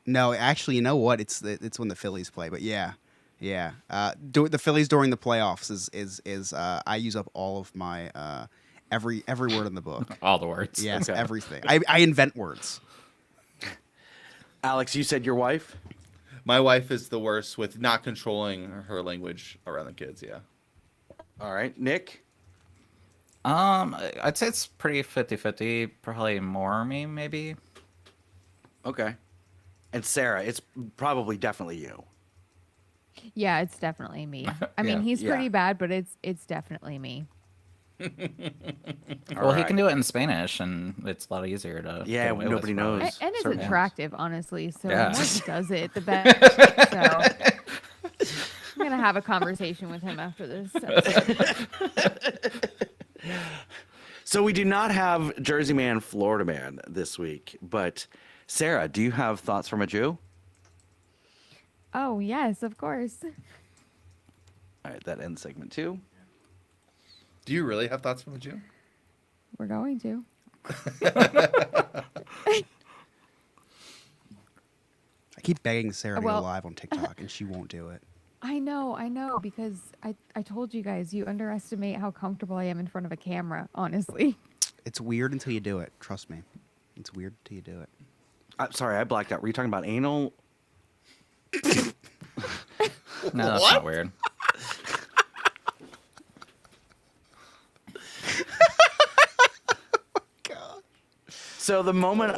[SPEAKER 2] No, actually, you know what? It's when the Phillies play. But yeah. The Phillies during the playoffs is I use up all of my every word in the book.
[SPEAKER 5] All the words.
[SPEAKER 2] Yes,
[SPEAKER 4] Okay.
[SPEAKER 2] everything. I invent words.
[SPEAKER 4] Alex, you said your wife?
[SPEAKER 3] My wife is the worst with not controlling her language around the kids. Yeah.
[SPEAKER 4] All right. Nick?
[SPEAKER 5] I'd say it's pretty 50-50. Probably more me, maybe.
[SPEAKER 4] Okay. And Sarah, it's probably definitely you.
[SPEAKER 6] Yeah, it's definitely me. I mean,
[SPEAKER 5] Yeah.
[SPEAKER 6] he's
[SPEAKER 4] Yeah.
[SPEAKER 6] pretty bad, but it's definitely me.
[SPEAKER 5] Well, he
[SPEAKER 4] right.
[SPEAKER 5] can do it in Spanish, and it's a lot easier to.
[SPEAKER 4] Yeah,
[SPEAKER 5] get away with,
[SPEAKER 4] nobody
[SPEAKER 5] probably.
[SPEAKER 4] knows.
[SPEAKER 6] And it's
[SPEAKER 4] Certainly.
[SPEAKER 6] attractive, honestly. So
[SPEAKER 5] Yeah.
[SPEAKER 6] the more he does it, the better. So I'm gonna have a conversation with him after this episode.
[SPEAKER 4] So we do not have Jersey Man, Florida Man this week, but Sarah, do you have thoughts from a Jew?
[SPEAKER 6] Oh yes, of course.
[SPEAKER 4] All right, that ends segment 2.
[SPEAKER 3] Do you really have thoughts from a Jew?
[SPEAKER 6] We're going to.
[SPEAKER 2] I keep begging Sarah to go
[SPEAKER 6] Well-
[SPEAKER 2] live on TikTok, and she won't do it.
[SPEAKER 6] I know, because I told you guys you underestimate how comfortable I am in front of a camera, honestly.
[SPEAKER 2] It's weird until you do it. Trust me. It's weird until you do it.
[SPEAKER 4] I'm sorry, I blacked out. Were you talking about anal?
[SPEAKER 5] No, that's not weird.
[SPEAKER 4] So the moment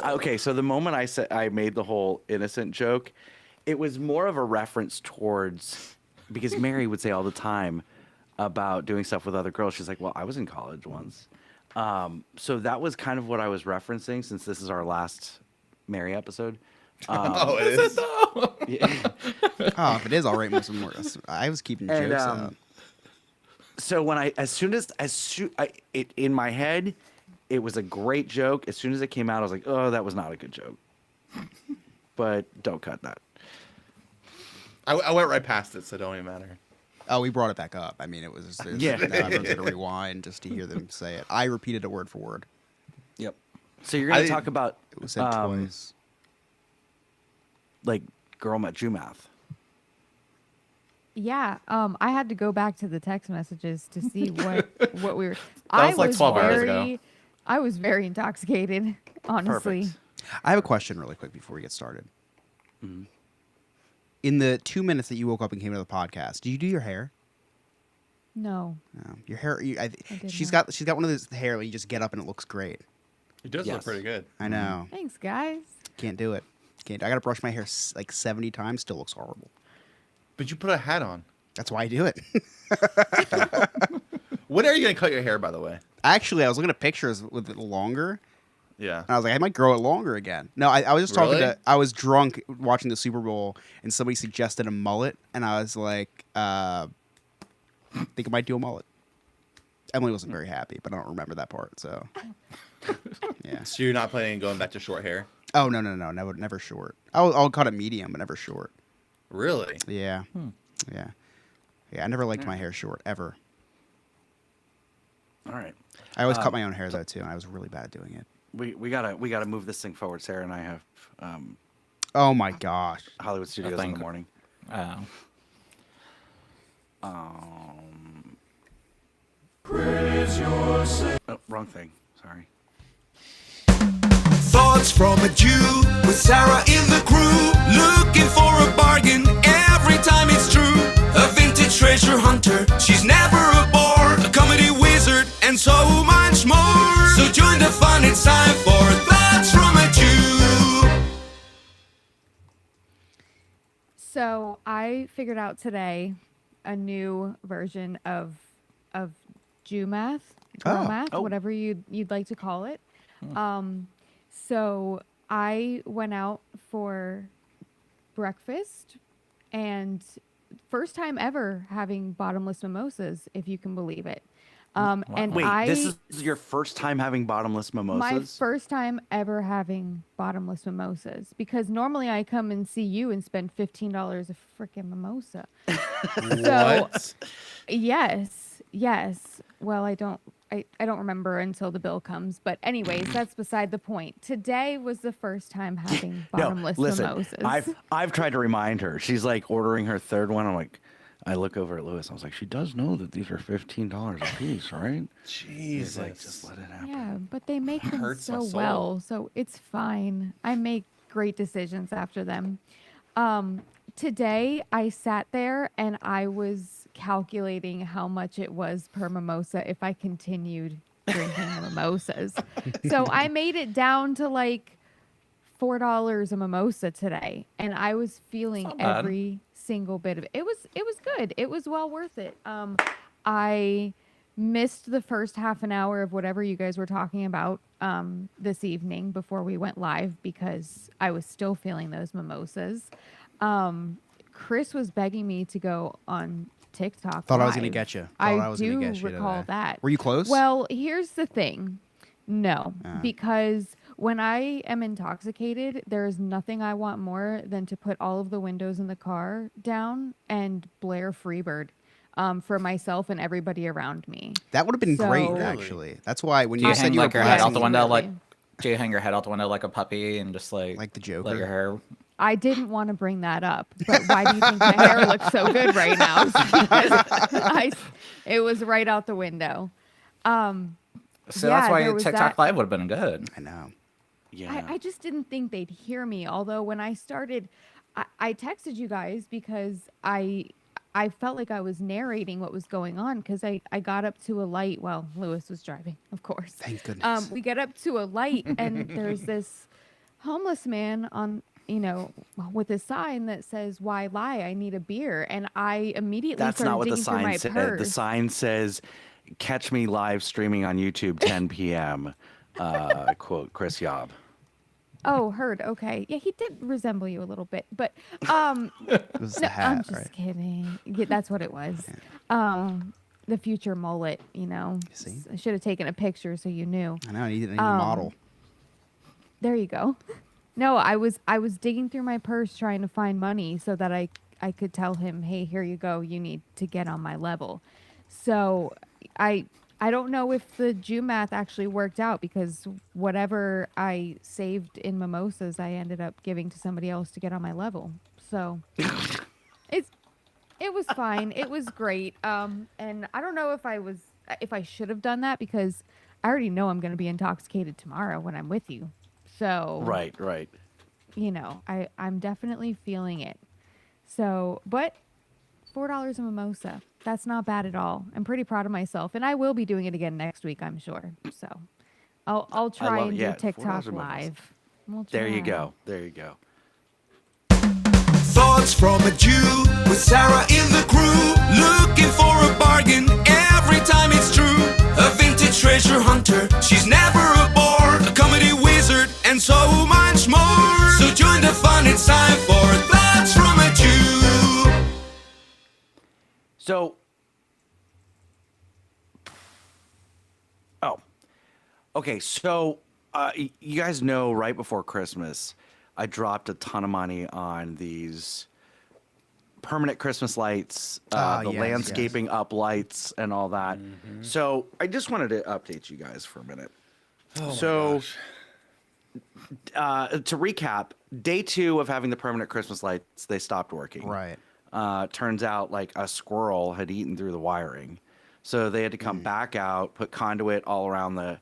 [SPEAKER 4] I said I made the whole innocent joke, it was more of a reference towards because Mary would say all the time about doing stuff with other girls. She's like, "Well, I was in college once." So that was kind of what I was referencing since this is our last Mary episode.
[SPEAKER 3] Oh, it is.
[SPEAKER 4] Yeah.
[SPEAKER 2] Oh, if it is, I'll write more some more. I was keeping
[SPEAKER 4] And,
[SPEAKER 2] jokes out.
[SPEAKER 4] So when in my head, it was a great joke. As soon as it came out, I was like, "Oh, that was not a good joke." But don't cut that.
[SPEAKER 3] I went right past it, so it don't even matter.
[SPEAKER 2] Oh, we brought it back up. I mean, it was.
[SPEAKER 4] Yeah.
[SPEAKER 2] Now everyone's gonna rewind just to hear them say it. I repeated it word for word.
[SPEAKER 4] Yep. So you're gonna
[SPEAKER 3] I-
[SPEAKER 4] talk about
[SPEAKER 2] It was said twice.
[SPEAKER 4] like girl met Jew math.
[SPEAKER 6] Yeah, I had to go back to the text messages to see what we were. That
[SPEAKER 5] was like 12 hours ago.
[SPEAKER 6] I was very intoxicated, honestly.
[SPEAKER 4] Perfect.
[SPEAKER 2] I have a question really quick before we get started. In the 2 minutes that you woke up and came to the podcast, did you do your hair?
[SPEAKER 6] No,
[SPEAKER 2] No. Your hair.
[SPEAKER 6] did
[SPEAKER 2] She's
[SPEAKER 6] not.
[SPEAKER 2] got one of those hair where you just get up and it looks great.
[SPEAKER 3] It does
[SPEAKER 4] Yes.
[SPEAKER 3] look pretty good.
[SPEAKER 2] I know.
[SPEAKER 6] thanks, guys.
[SPEAKER 2] Can't do it. Can't. I gotta brush my hair like 70 times. Still looks horrible.
[SPEAKER 3] But you put a hat on.
[SPEAKER 2] That's why I do it.
[SPEAKER 3] When are you gonna cut your hair, by the way?
[SPEAKER 2] Actually, I was looking at pictures with it longer.
[SPEAKER 3] Yeah.
[SPEAKER 2] And I was like, I might grow it longer again. No, I was just talking
[SPEAKER 3] Really?
[SPEAKER 2] to. I was drunk watching the Super Bowl, and somebody suggested a mullet, and I was like, think I might do a mullet. Emily wasn't very happy, but I don't remember that part. So, yeah.
[SPEAKER 3] So you're not planning on going back to short hair?
[SPEAKER 2] Oh no, never short. I'll cut it medium, but never short.
[SPEAKER 3] Really?
[SPEAKER 2] Yeah. Yeah. Yeah. I never liked my hair short ever.
[SPEAKER 4] All right.
[SPEAKER 2] I always cut my own hair though too, and I was really bad at doing it.
[SPEAKER 4] We gotta move this thing forward. Sarah and I have
[SPEAKER 2] Oh my gosh.
[SPEAKER 4] Hollywood Studios in
[SPEAKER 5] think-
[SPEAKER 4] the morning.
[SPEAKER 1] Praise your Savior.
[SPEAKER 4] Oh, wrong thing. Sorry.
[SPEAKER 9] Thoughts from a Jew with Sarah in the crew. Looking for a bargain every time it's true. A vintage treasure hunter, she's never a bore. A comedy wizard and so much more. So join the fun, it's time for Thoughts from a Jew.
[SPEAKER 6] So I figured out today a new version of Jew math, girl math,
[SPEAKER 4] Oh.
[SPEAKER 6] whatever you'd like to call it. So I went out for breakfast, and first time ever having bottomless mimosas, if you can believe it. And
[SPEAKER 4] Wait, this is your first time having bottomless mimosas?
[SPEAKER 6] my first time ever having bottomless mimosas, because normally I come and see you and spend $15 a freaking mimosa. So
[SPEAKER 3] What?
[SPEAKER 6] yes. Well, I don't remember until the bill comes, but anyways, that's beside the point. Today was the first time having bottomless mimosas.
[SPEAKER 4] I've tried to remind her. She's like ordering her third one. I'm like, I look over at Lewis. I was like, she does know that these are $15 a piece, right? He's like, just let it happen.
[SPEAKER 6] Yeah, but they make them
[SPEAKER 3] Hurts my
[SPEAKER 6] so
[SPEAKER 3] soul.
[SPEAKER 6] well, so it's fine. I make great decisions after them. Today I sat there and I was calculating how much it was per mimosa if I continued drinking the mimosas. So I made it down to like $4 a mimosa today, and I was feeling
[SPEAKER 5] Not bad.
[SPEAKER 6] every single bit of it. It was good. It was well worth it. I missed the first half an hour of whatever you guys were talking about this evening before we went live because I was still feeling those mimosas. Chris was begging me to go on TikTok.
[SPEAKER 2] Thought I was gonna
[SPEAKER 6] live.
[SPEAKER 2] get you. Thought
[SPEAKER 6] I
[SPEAKER 2] I was
[SPEAKER 6] do
[SPEAKER 2] gonna get you
[SPEAKER 6] recall
[SPEAKER 2] today.
[SPEAKER 6] that.
[SPEAKER 2] Were you close?
[SPEAKER 6] Well, here's the thing. No, because when I am intoxicated, there is nothing I want more than to put all of the windows in the car down and blare Freebird for myself and everybody around me.
[SPEAKER 2] That would have been great,
[SPEAKER 6] So-
[SPEAKER 2] actually. That's why when
[SPEAKER 5] Do
[SPEAKER 2] you
[SPEAKER 5] you
[SPEAKER 2] said
[SPEAKER 5] hang
[SPEAKER 2] you were
[SPEAKER 5] like your head out
[SPEAKER 2] blasting
[SPEAKER 5] the window like?
[SPEAKER 6] Absolutely.
[SPEAKER 5] Do you hang your head out the window like a puppy and just like
[SPEAKER 2] Like the
[SPEAKER 5] let your
[SPEAKER 2] Joker?
[SPEAKER 5] hair?
[SPEAKER 6] I didn't want to bring that up, but why do you think my hair looks so good right now? It was right out the window.
[SPEAKER 5] So
[SPEAKER 6] Yeah,
[SPEAKER 5] that's why
[SPEAKER 6] there was
[SPEAKER 5] TikTok
[SPEAKER 6] that-
[SPEAKER 5] Live would have been good.
[SPEAKER 2] I know.
[SPEAKER 4] Yeah.
[SPEAKER 6] I just didn't think they'd hear me. Although when I started, I texted you guys because I felt like I was narrating what was going on because I got up to a light. Well, Lewis was driving, of course.
[SPEAKER 2] Thank goodness.
[SPEAKER 6] We get up to a light and there's this homeless man on, with a sign that says, "Why lie? I need a beer." And I immediately
[SPEAKER 4] That's
[SPEAKER 6] started
[SPEAKER 4] not what the
[SPEAKER 6] digging through
[SPEAKER 4] sign
[SPEAKER 6] my
[SPEAKER 4] said.
[SPEAKER 6] purse.
[SPEAKER 4] The sign says, "Catch me live streaming on YouTube 10 p.m." Quote Chris Yob.
[SPEAKER 6] Oh, heard. Okay. Yeah, he did resemble you a little bit, but
[SPEAKER 2] It was the
[SPEAKER 6] no,
[SPEAKER 2] hat,
[SPEAKER 6] I'm just
[SPEAKER 2] right?
[SPEAKER 6] kidding. Yeah, that's what it was. The future mullet,
[SPEAKER 2] see?
[SPEAKER 6] I should have taken a picture so you knew.
[SPEAKER 2] I know. I need a model.
[SPEAKER 6] There you go. No, I was digging through my purse trying to find money so that I could tell him, "Hey, here you go. You need to get on my level." So I don't know if the Jew math actually worked out because whatever I saved in mimosas, I ended up giving to somebody else to get on my level. So it was fine. It was great. And I don't know if I should have done that because I already know I'm going to be intoxicated tomorrow when I'm with you. So
[SPEAKER 4] Right.
[SPEAKER 6] I'm definitely feeling it. So, but $4 a mimosa. That's not bad at all. I'm pretty proud of myself, and I will be doing it again next week, I'm sure. So, I'll try
[SPEAKER 4] love-
[SPEAKER 6] and
[SPEAKER 4] yeah,
[SPEAKER 6] do TikTok
[SPEAKER 4] $4 a mimosa.
[SPEAKER 6] live. We'll
[SPEAKER 4] There you
[SPEAKER 6] try.
[SPEAKER 4] go. There you go.
[SPEAKER 9] Thoughts from a Jew with Sarah in the crew. Looking for a bargain every time it's true. A vintage treasure hunter, she's never a bore. A comedy wizard and so much more. So join the fun, it's time for Thoughts from a Jew.
[SPEAKER 4] So, okay. So, you guys know, right before Christmas, I dropped a ton of money on these permanent Christmas lights, the
[SPEAKER 2] Yes,
[SPEAKER 4] landscaping up lights, and all that. So I just wanted to update you guys for a minute. To recap, day 2 of having the permanent Christmas lights, they stopped working.
[SPEAKER 2] Right.
[SPEAKER 4] Turns out like a squirrel had eaten through the wiring. So they had to come back out, put conduit all around the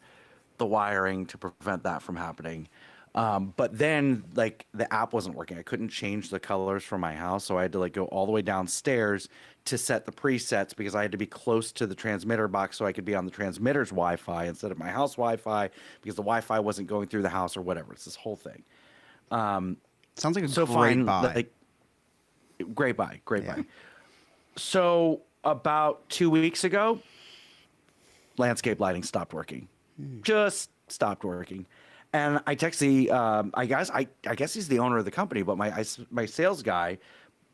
[SPEAKER 4] wiring to prevent that from happening. But then like the app wasn't working. I couldn't change the colors from my house. So I had to like go all the way downstairs to set the presets because I had to be close to the transmitter box so I could be on the transmitter's Wi-Fi instead of my house Wi-Fi because the Wi-Fi wasn't going through the house or whatever. It's this whole thing.
[SPEAKER 2] Sounds like a
[SPEAKER 4] So
[SPEAKER 2] great
[SPEAKER 4] fine,
[SPEAKER 2] buy.
[SPEAKER 4] like, great buy. So about 2 weeks ago, landscape lighting stopped working. Just stopped working. And I text the, I guess he's the owner of the company, but my sales guy,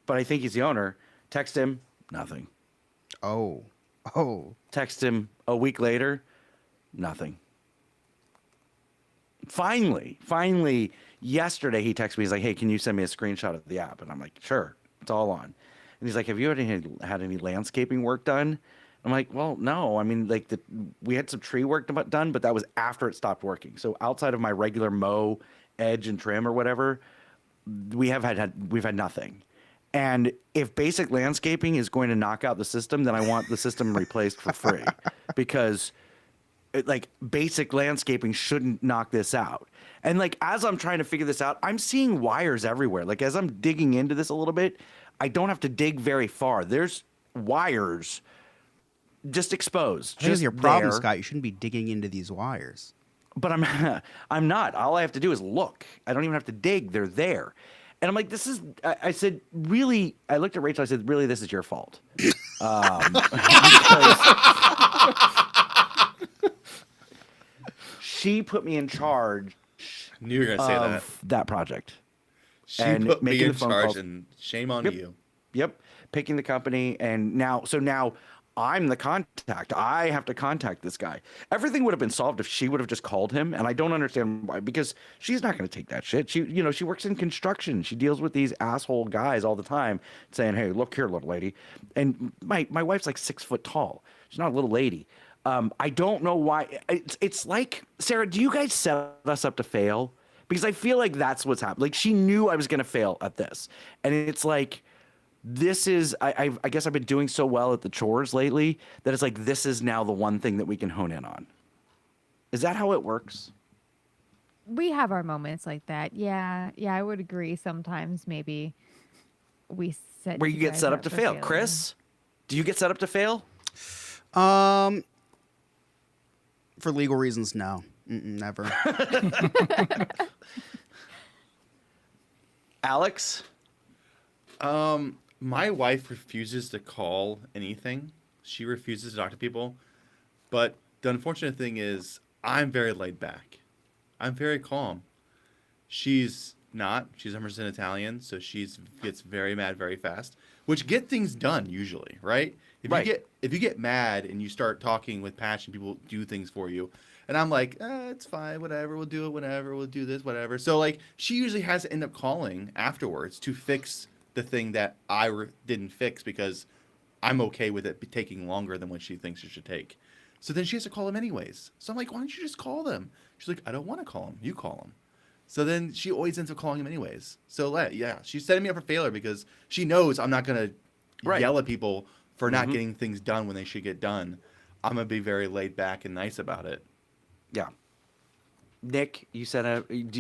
[SPEAKER 4] but I think he's the owner. Text him, nothing.
[SPEAKER 2] Oh.
[SPEAKER 4] Text him a week later, nothing. Finally, yesterday he texted me. He's like, "Hey, can you send me a screenshot of the app?" And I'm like, "Sure, it's all on." And he's like, "Have you had any landscaping work done?" I'm like, "Well, no. I mean, like we had some tree work done, but that was after it stopped working. So outside of my regular mow, edge, and trim or whatever, we've had nothing." And if basic landscaping is going to knock out the system, then I want the system replaced for free because like basic landscaping shouldn't knock this out. And like as I'm trying to figure this out, I'm seeing wires everywhere. Like as I'm digging into this a little bit, I don't have to dig very far. There's wires just exposed.
[SPEAKER 2] Here's
[SPEAKER 4] Just
[SPEAKER 2] your problem,
[SPEAKER 4] there.
[SPEAKER 2] Scott. You shouldn't be digging into these wires.
[SPEAKER 4] But I'm not. All I have to do is look. I don't even have to dig. They're there. And I'm like, this is, I said, really, I looked at Rachel, I said, really, this is your fault. Because she put me in charge
[SPEAKER 3] Knew you were gonna say that.
[SPEAKER 4] of that project.
[SPEAKER 3] She
[SPEAKER 4] and
[SPEAKER 3] put me
[SPEAKER 4] making
[SPEAKER 3] in
[SPEAKER 4] the phone
[SPEAKER 3] charge,
[SPEAKER 4] calls.
[SPEAKER 3] and shame on
[SPEAKER 4] Yep.
[SPEAKER 3] you.
[SPEAKER 4] Yep. Picking the company. And now I'm the contact. I have to contact this guy. Everything would have been solved if she would have just called him. And I don't understand why, because she's not going to take that shit. She works in construction. She deals with these asshole guys all the time saying, "Hey, look here, little lady." And my wife's like 6 foot tall. She's not a little lady. I don't know why. It's like, Sarah, do you guys set us up to fail? Because I feel like that's what's happened. Like she knew I was going to fail at this. And it's like, this is, I guess I've been doing so well at the chores lately that it's like, this is now the one thing that we can hone in on. Is that how it works?
[SPEAKER 6] We have our moments like that. Yeah, I would agree. Sometimes maybe we set
[SPEAKER 4] Where you get
[SPEAKER 6] guys
[SPEAKER 4] set up to
[SPEAKER 6] for
[SPEAKER 4] fail.
[SPEAKER 6] failure.
[SPEAKER 4] Chris, do you get set up to fail?
[SPEAKER 2] For legal reasons, no. Never.
[SPEAKER 4] Alex?
[SPEAKER 3] My wife refuses to call anything. She refuses to talk to people. But the unfortunate thing is, I'm very laid back. I'm very calm. She's not. She's 100% Italian, so she gets very mad very fast, which get things done usually, right? If you get mad and you start talking with passion, people do things for you. And I'm like, it's fine, whatever. We'll do it whenever. We'll do this, whatever. So like, she usually has to end up calling afterwards to fix the thing that I didn't fix because I'm okay with it taking longer than what she thinks it should take. So then she has to call them anyways. So I'm like, why don't you just call them? She's like, I don't want to call them. You call them. So then she always ends up calling him anyways. So yeah, she's setting me up for failure because she knows I'm not going to yell at people for not getting things done when they should get done. I'm going to be very laid back and nice about it.
[SPEAKER 4] Yeah. Nick, do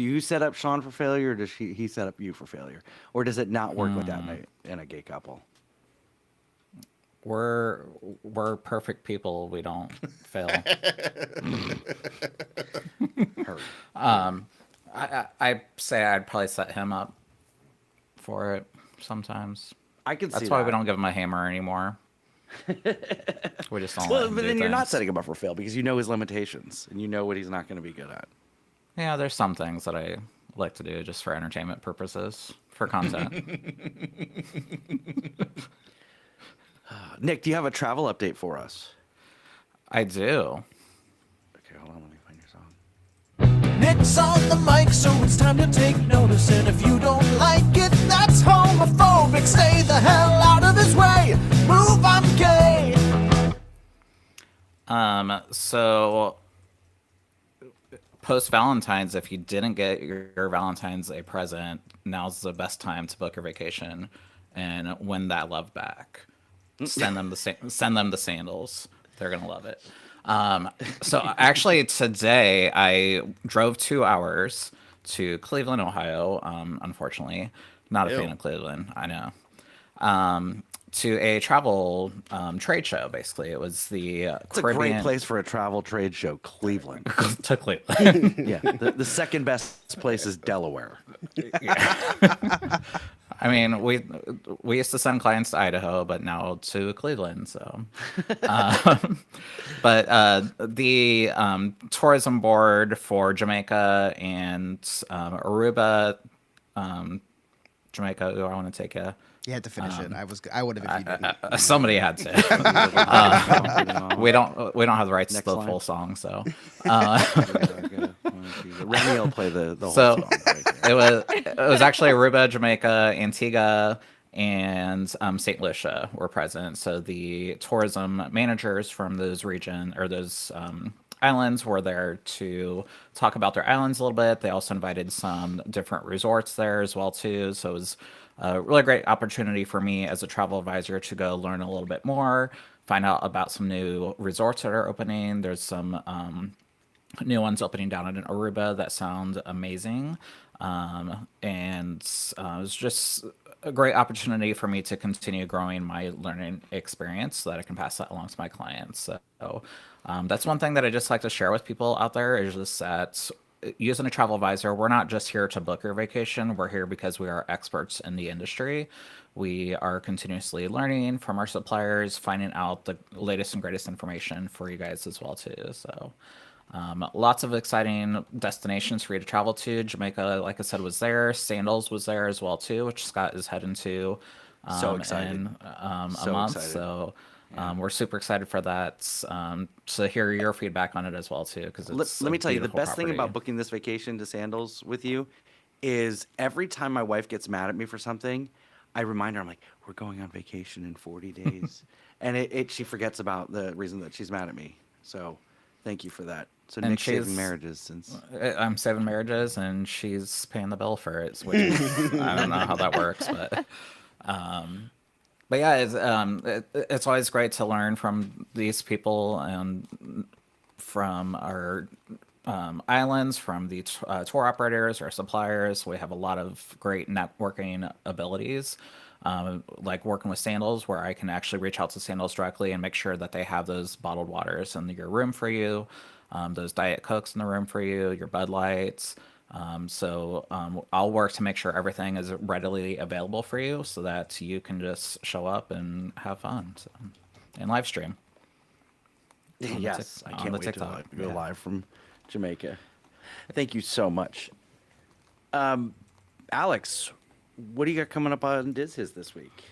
[SPEAKER 4] you set up Sean for failure, or does he set up you for failure? Or does it not work like that in a gay couple?
[SPEAKER 5] We're perfect people. We don't fail. I say I'd probably set him up for it sometimes.
[SPEAKER 4] I can see
[SPEAKER 5] That's why
[SPEAKER 4] that.
[SPEAKER 5] we don't give him a hammer anymore. We just don't.
[SPEAKER 4] Well,
[SPEAKER 5] let him
[SPEAKER 4] but
[SPEAKER 5] do
[SPEAKER 4] then you're not
[SPEAKER 5] things.
[SPEAKER 4] setting him up for fail because you know his limitations and you know what he's not going to be good at.
[SPEAKER 5] Yeah, there's some things that I like to do just for entertainment purposes, for content.
[SPEAKER 4] Nick, do you have a travel update for us?
[SPEAKER 5] I do.
[SPEAKER 4] Okay, hold on. Let me find your song.
[SPEAKER 9] Nick
[SPEAKER 10] Mike's on the mic, so it's time to take notice. And if you don't like it, that's homophobic. Stay the hell out of his way. Move, I'm gay.
[SPEAKER 5] So post Valentine's, if you didn't get your Valentine's a present, now's the best time to book your vacation and win that love back. Send them the sandals. They're gonna love it. So actually today I drove 2 hours to Cleveland, Ohio. Unfortunately, not a fan of Cleveland. I know. To a travel trade show. Basically, it was the
[SPEAKER 4] It's a great place for a travel trade show, Cleveland.
[SPEAKER 5] to Cleveland.
[SPEAKER 4] Yeah, the second best place is Delaware.
[SPEAKER 5] I mean, we used to send clients to Idaho, but now to Cleveland. So, but the tourism board for Jamaica and Aruba, Jamaica. I want to take a.
[SPEAKER 2] You had to finish it. I would have if you didn't.
[SPEAKER 5] Somebody had to. We don't have the rights to the full song, so.
[SPEAKER 4] Remy will play the whole
[SPEAKER 5] So
[SPEAKER 4] song. Right
[SPEAKER 5] it was actually Aruba, Jamaica, Antigua, and St. Lucia were present. So the tourism managers from those islands were there to talk about their islands a little bit. They also invited some different resorts there as well too. So it was a really great opportunity for me as a travel advisor to go learn a little bit more, find out about some new resorts that are opening. There's some new ones opening down in Aruba that sound amazing. And it was just a great opportunity for me to continue growing my learning experience so that I can pass that along to my clients. So that's one thing that I just like to share with people out there is just that using a travel advisor, we're not just here to book your vacation. We're here because we are experts in the industry. We are continuously learning from our suppliers, finding out the latest and greatest information for you guys as well too. So lots of exciting destinations for you to travel to. Jamaica, like I said, was there. Sandals was there as well too, which Scott is heading to
[SPEAKER 4] So excited.
[SPEAKER 5] in a
[SPEAKER 4] So
[SPEAKER 5] month.
[SPEAKER 4] excited.
[SPEAKER 5] So we're super excited for that. To hear your feedback on it as well too, because
[SPEAKER 4] Let me tell you, the best thing about booking this vacation to Sandals with you is every time my wife gets mad at me for something, I remind her, I'm like, we're going on vacation in 40 days. And she forgets about the reason that she's mad at me. So thank you for that. So
[SPEAKER 5] And
[SPEAKER 4] Nick's saving
[SPEAKER 5] she's-
[SPEAKER 4] marriages since.
[SPEAKER 5] I'm saving marriages, and she's paying the bill for it, which is, I don't know how that works, but yeah, it's always great to learn from these people and from our islands, from the tour operators, our suppliers. We have a lot of great networking abilities. Like working with Sandals, where I can actually reach out to Sandals directly and make sure that they have those bottled waters in your room for you, those Diet Cokes in the room for you, your Bud Lights. So I'll work to make sure everything is readily available for you so that you can just show up and have fun and live stream.
[SPEAKER 4] Yes, I
[SPEAKER 5] on
[SPEAKER 4] can't
[SPEAKER 5] the
[SPEAKER 4] wait to
[SPEAKER 5] TikTok.
[SPEAKER 4] go live from Jamaica. Thank you so much. Alex, what do you got coming up on Diz His this week?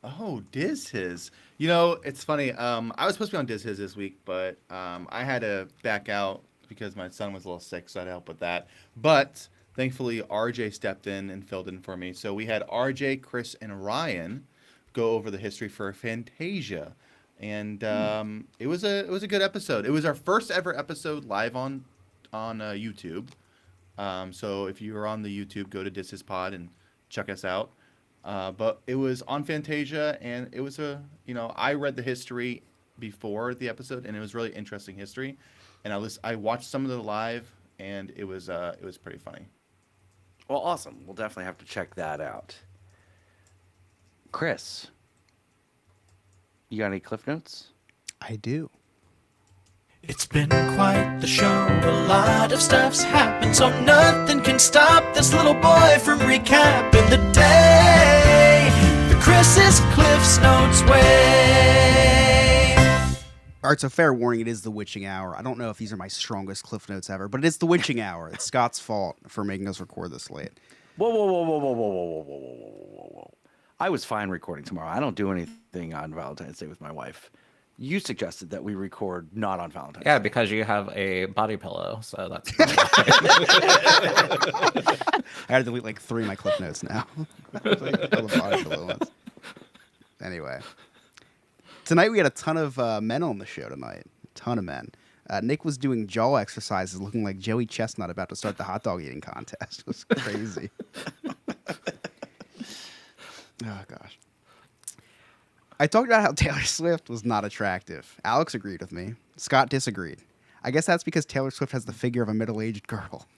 [SPEAKER 3] Oh, Diz His. You know, it's funny. I was supposed to be on Diz His this week, but I had to back out because my son was a little sick, so I had to help with that. But thankfully, RJ stepped in and filled in for me. So we had RJ, Chris, and Ryan go over the history for Fantasia, and it was a good episode. It was our first ever episode live on YouTube. So if you are on the YouTube, go to Diz His Pod and check us out. But it was on Fantasia, and it was I read the history before the episode, and it was really interesting history. And I watched some of the live, and it was pretty funny.
[SPEAKER 4] Well, awesome. We'll definitely have to check that out. Chris, you got any Cliff Notes?
[SPEAKER 2] I do.
[SPEAKER 10] It's been quite the show. A lot of stuff's happened, so nothing can stop this little boy from recapping the day the Chris's Cliff's Notes way.
[SPEAKER 2] All right, so fair warning, it is the witching hour. I don't know if these are my strongest Cliff Notes ever, but it's the witching hour. It's Scott's fault for making us record this late.
[SPEAKER 4] Whoa, whoa, whoa, whoa, whoa, whoa, whoa, whoa, whoa, whoa, whoa, whoa. I was fine recording tomorrow. I don't do anything on Valentine's Day with my wife. you suggested that we record not on Valentine's
[SPEAKER 5] Yeah,
[SPEAKER 4] Day.
[SPEAKER 5] because you have a body pillow, so that's.
[SPEAKER 2] I had to delete like 3 of my clip notes now. Like, all the body pillow ones. Anyway, tonight we had a ton of men on the show tonight. A ton of men. Nick was doing jaw exercises, looking like Joey Chestnut about to start the hot dog eating contest. It was crazy. Oh gosh. I talked about how Taylor Swift was not attractive. Alex agreed with me. Scott disagreed. I guess that's because Taylor Swift has the figure of a middle-aged girl.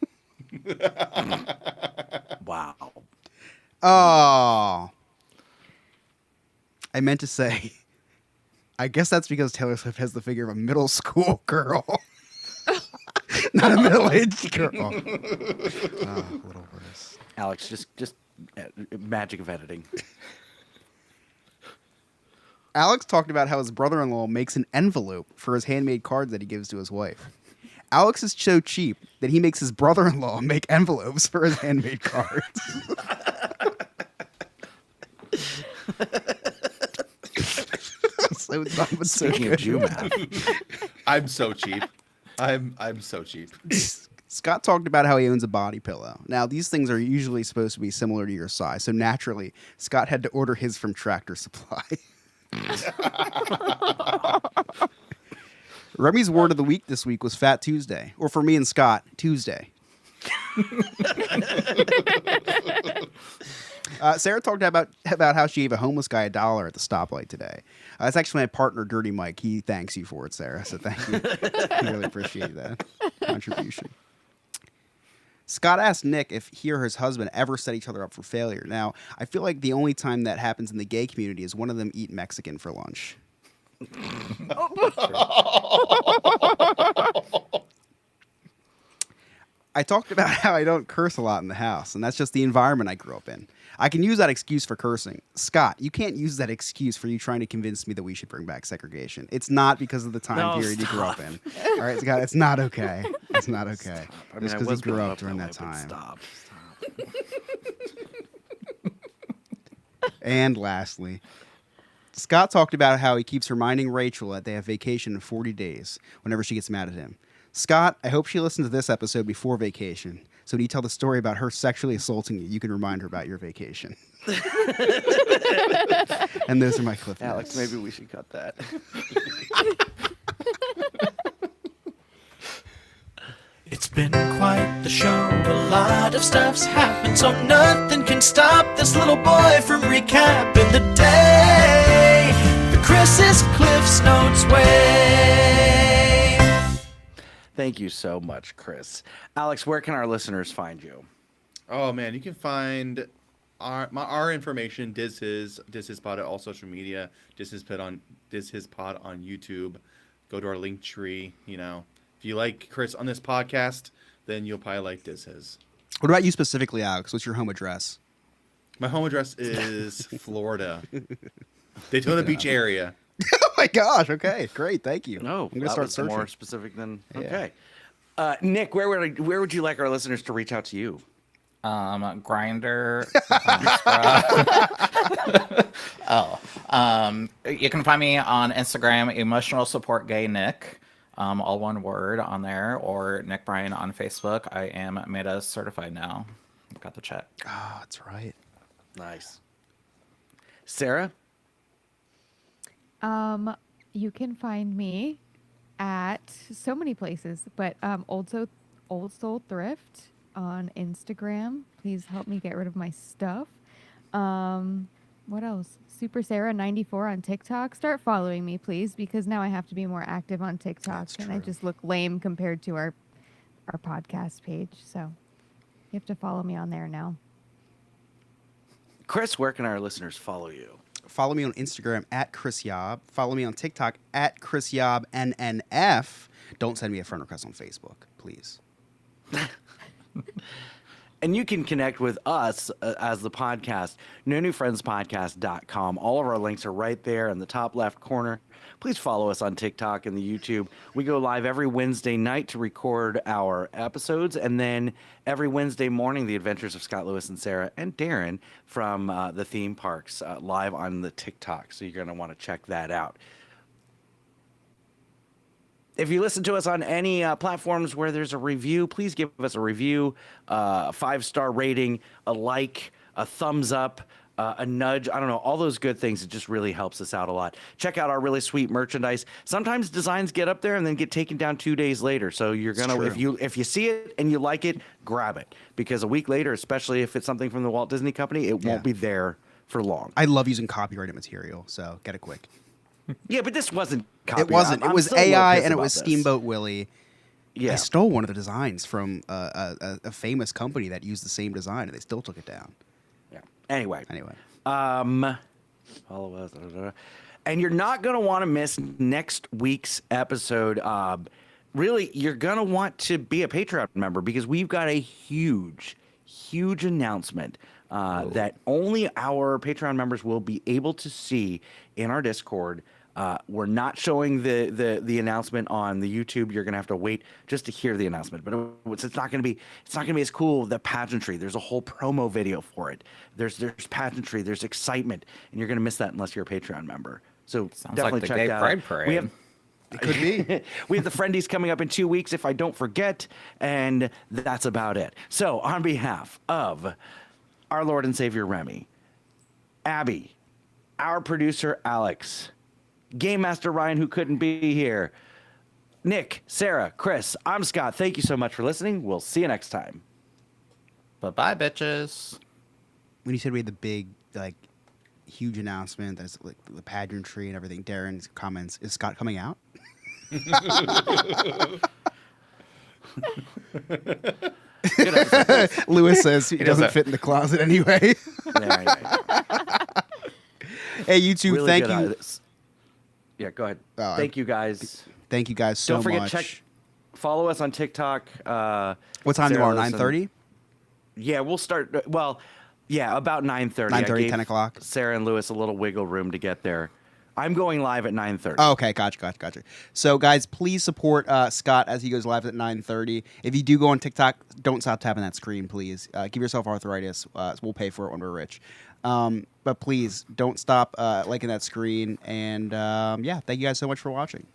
[SPEAKER 4] Wow.
[SPEAKER 2] Oh. I meant to say, I guess that's because Taylor Swift has the figure of a middle school girl. Not a middle-aged girl. Oh, a little worse.
[SPEAKER 4] Alex, just magic of editing.
[SPEAKER 2] Alex talked about how his brother-in-law makes an envelope for his handmade cards that he gives to his wife. Alex is so cheap that he makes his brother-in-law make envelopes for his handmade cards. So dumb, but so
[SPEAKER 4] Speaking of
[SPEAKER 2] good.
[SPEAKER 4] Jew math.
[SPEAKER 3] I'm so cheap. I'm so cheap.
[SPEAKER 2] Scott talked about how he owns a body pillow. Now, these things are usually supposed to be similar to your size, so naturally, Scott had to order his from Tractor Supply. Remy's word of the week this week was Fat Tuesday, or for me and Scott, Tuesday. Sarah talked about how she gave a homeless guy $1 at the stoplight today. That's actually my partner, Dirty Mike. He thanks you for it, Sarah, so thank you. I really appreciate that contribution. Scott asked Nick if he or his husband ever set each other up for failure. Now, I feel like the only time that happens in the gay community is one of them eat Mexican for lunch. I talked about how I don't curse a lot in the house, and that's just the environment I grew up in. I can use that excuse for cursing. Scott, you can't use that excuse for you trying to convince me that we should bring back segregation. It's not because of the time period you grew up in. All right, Scott, it's not okay. It's not okay.
[SPEAKER 4] I
[SPEAKER 2] Just
[SPEAKER 4] I
[SPEAKER 2] because
[SPEAKER 4] was
[SPEAKER 2] you grew
[SPEAKER 4] growing
[SPEAKER 2] up during that
[SPEAKER 4] way, but
[SPEAKER 2] time.
[SPEAKER 4] Stop.
[SPEAKER 2] And lastly, Scott talked about how he keeps reminding Rachel that they have vacation in 40 days whenever she gets mad at him. Scott, I hope she listens to this episode before vacation. So when you tell the story about her sexually assaulting you, you can remind her about your vacation. And those are my clip
[SPEAKER 4] Alex,
[SPEAKER 2] notes.
[SPEAKER 4] maybe we should cut that.
[SPEAKER 10] It's been quite the show. A lot of stuff's happened, so nothing can stop this little boy from recapping the day the Chris's Cliff's Notes way.
[SPEAKER 4] Thank you so much, Chris. Alex, where can our listeners find you?
[SPEAKER 3] Oh man, you can find our information, Diz His Pod at all social media, Diz His Pod on YouTube. Go to our link tree. You know, if you like Chris on this podcast, then you'll probably like Diz His.
[SPEAKER 2] What about you specifically, Alex? What's your home address?
[SPEAKER 3] My home address is Florida, Daytona Beach area.
[SPEAKER 2] Oh my gosh! Okay, great. Thank you.
[SPEAKER 4] No,
[SPEAKER 2] I'm gonna
[SPEAKER 4] that
[SPEAKER 2] start
[SPEAKER 4] was
[SPEAKER 2] searching.
[SPEAKER 4] more specific than
[SPEAKER 2] Yeah.
[SPEAKER 4] okay. Nick, where would you like our listeners to reach out to you?
[SPEAKER 5] Grinder. You can find me on Instagram, Emotional Support Gay Nick, all one word on there, or Nick Bryan on Facebook. I am MEDA certified now. Got the check.
[SPEAKER 2] Oh, that's right.
[SPEAKER 4] Nice. Sarah?
[SPEAKER 6] You can find me at so many places, but Old Soul Thrift on Instagram. Please help me get rid of my stuff. What else? Super Sarah 94 on TikTok. Start following me, please, because now I have to be more active on TikTok, and I just look lame compared to our podcast page. So you have to follow me on there now.
[SPEAKER 4] Chris, where can our listeners follow you?
[SPEAKER 2] Follow me on Instagram at Chris Yob. Follow me on TikTok at Chris Yob NNF. Don't send me a friend request on Facebook, please.
[SPEAKER 4] And you can connect with us as the podcast, nonewfriendspodcast.com. All of our links are right there in the top left corner. Please follow us on TikTok and the YouTube. We go live every Wednesday night to record our episodes. And then every Wednesday morning, the adventures of Scott, Lewis, and Sarah and Darren from the theme parks live on the TikTok. So you're going to want to check that out. If you listen to us on any platforms where there's a review, please give us a review, a 5-star rating, a like, a thumbs up, a nudge. I don't know, all those good things. It just really helps us out a lot. Check out our really sweet merchandise. Sometimes designs get up there and then get taken down 2 days later. So you're gonna, if you see it and you like it, grab it, because a week later, especially if it's something from the Walt Disney Company, it won't be there for long.
[SPEAKER 2] I love using copyrighted material, so get it quick.
[SPEAKER 4] Yeah, but this wasn't copyright.
[SPEAKER 2] It wasn't.
[SPEAKER 4] I'm
[SPEAKER 2] It was
[SPEAKER 4] still a little
[SPEAKER 2] AI,
[SPEAKER 4] pissed
[SPEAKER 2] and it
[SPEAKER 4] about
[SPEAKER 2] was
[SPEAKER 4] this.
[SPEAKER 2] Steamboat Willie.
[SPEAKER 4] Yeah.
[SPEAKER 2] I stole one of the designs from a famous company that used the same design, and they still took it down.
[SPEAKER 4] Yeah. Anyway. Follow us. And you're not going to want to miss next week's episode. Really, you're going to want to be a Patreon member, because we've got a huge announcement that only our Patreon members will be able to see in our Discord. We're not showing the announcement on the YouTube. You're gonna have to wait just to hear the announcement. But it's not gonna be as cool. The pageantry. There's a whole promo video for it. There's pageantry. There's excitement, and you're gonna miss that unless you're a Patreon member. So
[SPEAKER 5] Sounds
[SPEAKER 4] definitely
[SPEAKER 5] like the
[SPEAKER 4] check
[SPEAKER 5] gay
[SPEAKER 4] that
[SPEAKER 5] pride
[SPEAKER 4] out.
[SPEAKER 5] parade.
[SPEAKER 4] We have.
[SPEAKER 2] It could be.
[SPEAKER 4] We have the Friendies coming up in 2 weeks, if I don't forget, and that's about it. So, on behalf of our Lord and Savior Remy, Abby, our producer Alex, Game Master Ryan, who couldn't be here, Nick, Sarah, Chris, I'm Scott. Thank you so much for listening. We'll see you next time.
[SPEAKER 5] Bye-bye, bitches.
[SPEAKER 2] When you said we had the big, huge announcement, that's like the pageantry and everything, Darren's comments, is Scott coming out? Lewis says he doesn't fit in the closet anyway.
[SPEAKER 4] Yeah.
[SPEAKER 2] Hey, YouTube,
[SPEAKER 4] Really
[SPEAKER 2] thank
[SPEAKER 4] good.
[SPEAKER 2] you.
[SPEAKER 4] Yeah, go ahead.
[SPEAKER 2] Oh,
[SPEAKER 4] Thank you guys.
[SPEAKER 2] Thank you guys so
[SPEAKER 4] Don't forget,
[SPEAKER 2] much.
[SPEAKER 4] follow us on TikTok.
[SPEAKER 2] What time
[SPEAKER 4] Sarah,
[SPEAKER 2] tomorrow? 9:30?
[SPEAKER 4] Yeah, we'll start. About 9:30.
[SPEAKER 2] 9:30, 10 o'clock.
[SPEAKER 4] Sarah and Lewis a little wiggle room to get there. I'm going live at 9:30.
[SPEAKER 2] Oh, okay, gotcha. So, guys, please support Scott as he goes live at 9:30. If you do go on TikTok, don't stop tapping that screen, please. Give yourself arthritis. We'll pay for it when we're rich. But please, don't stop liking that screen. And, thank you guys so much for watching.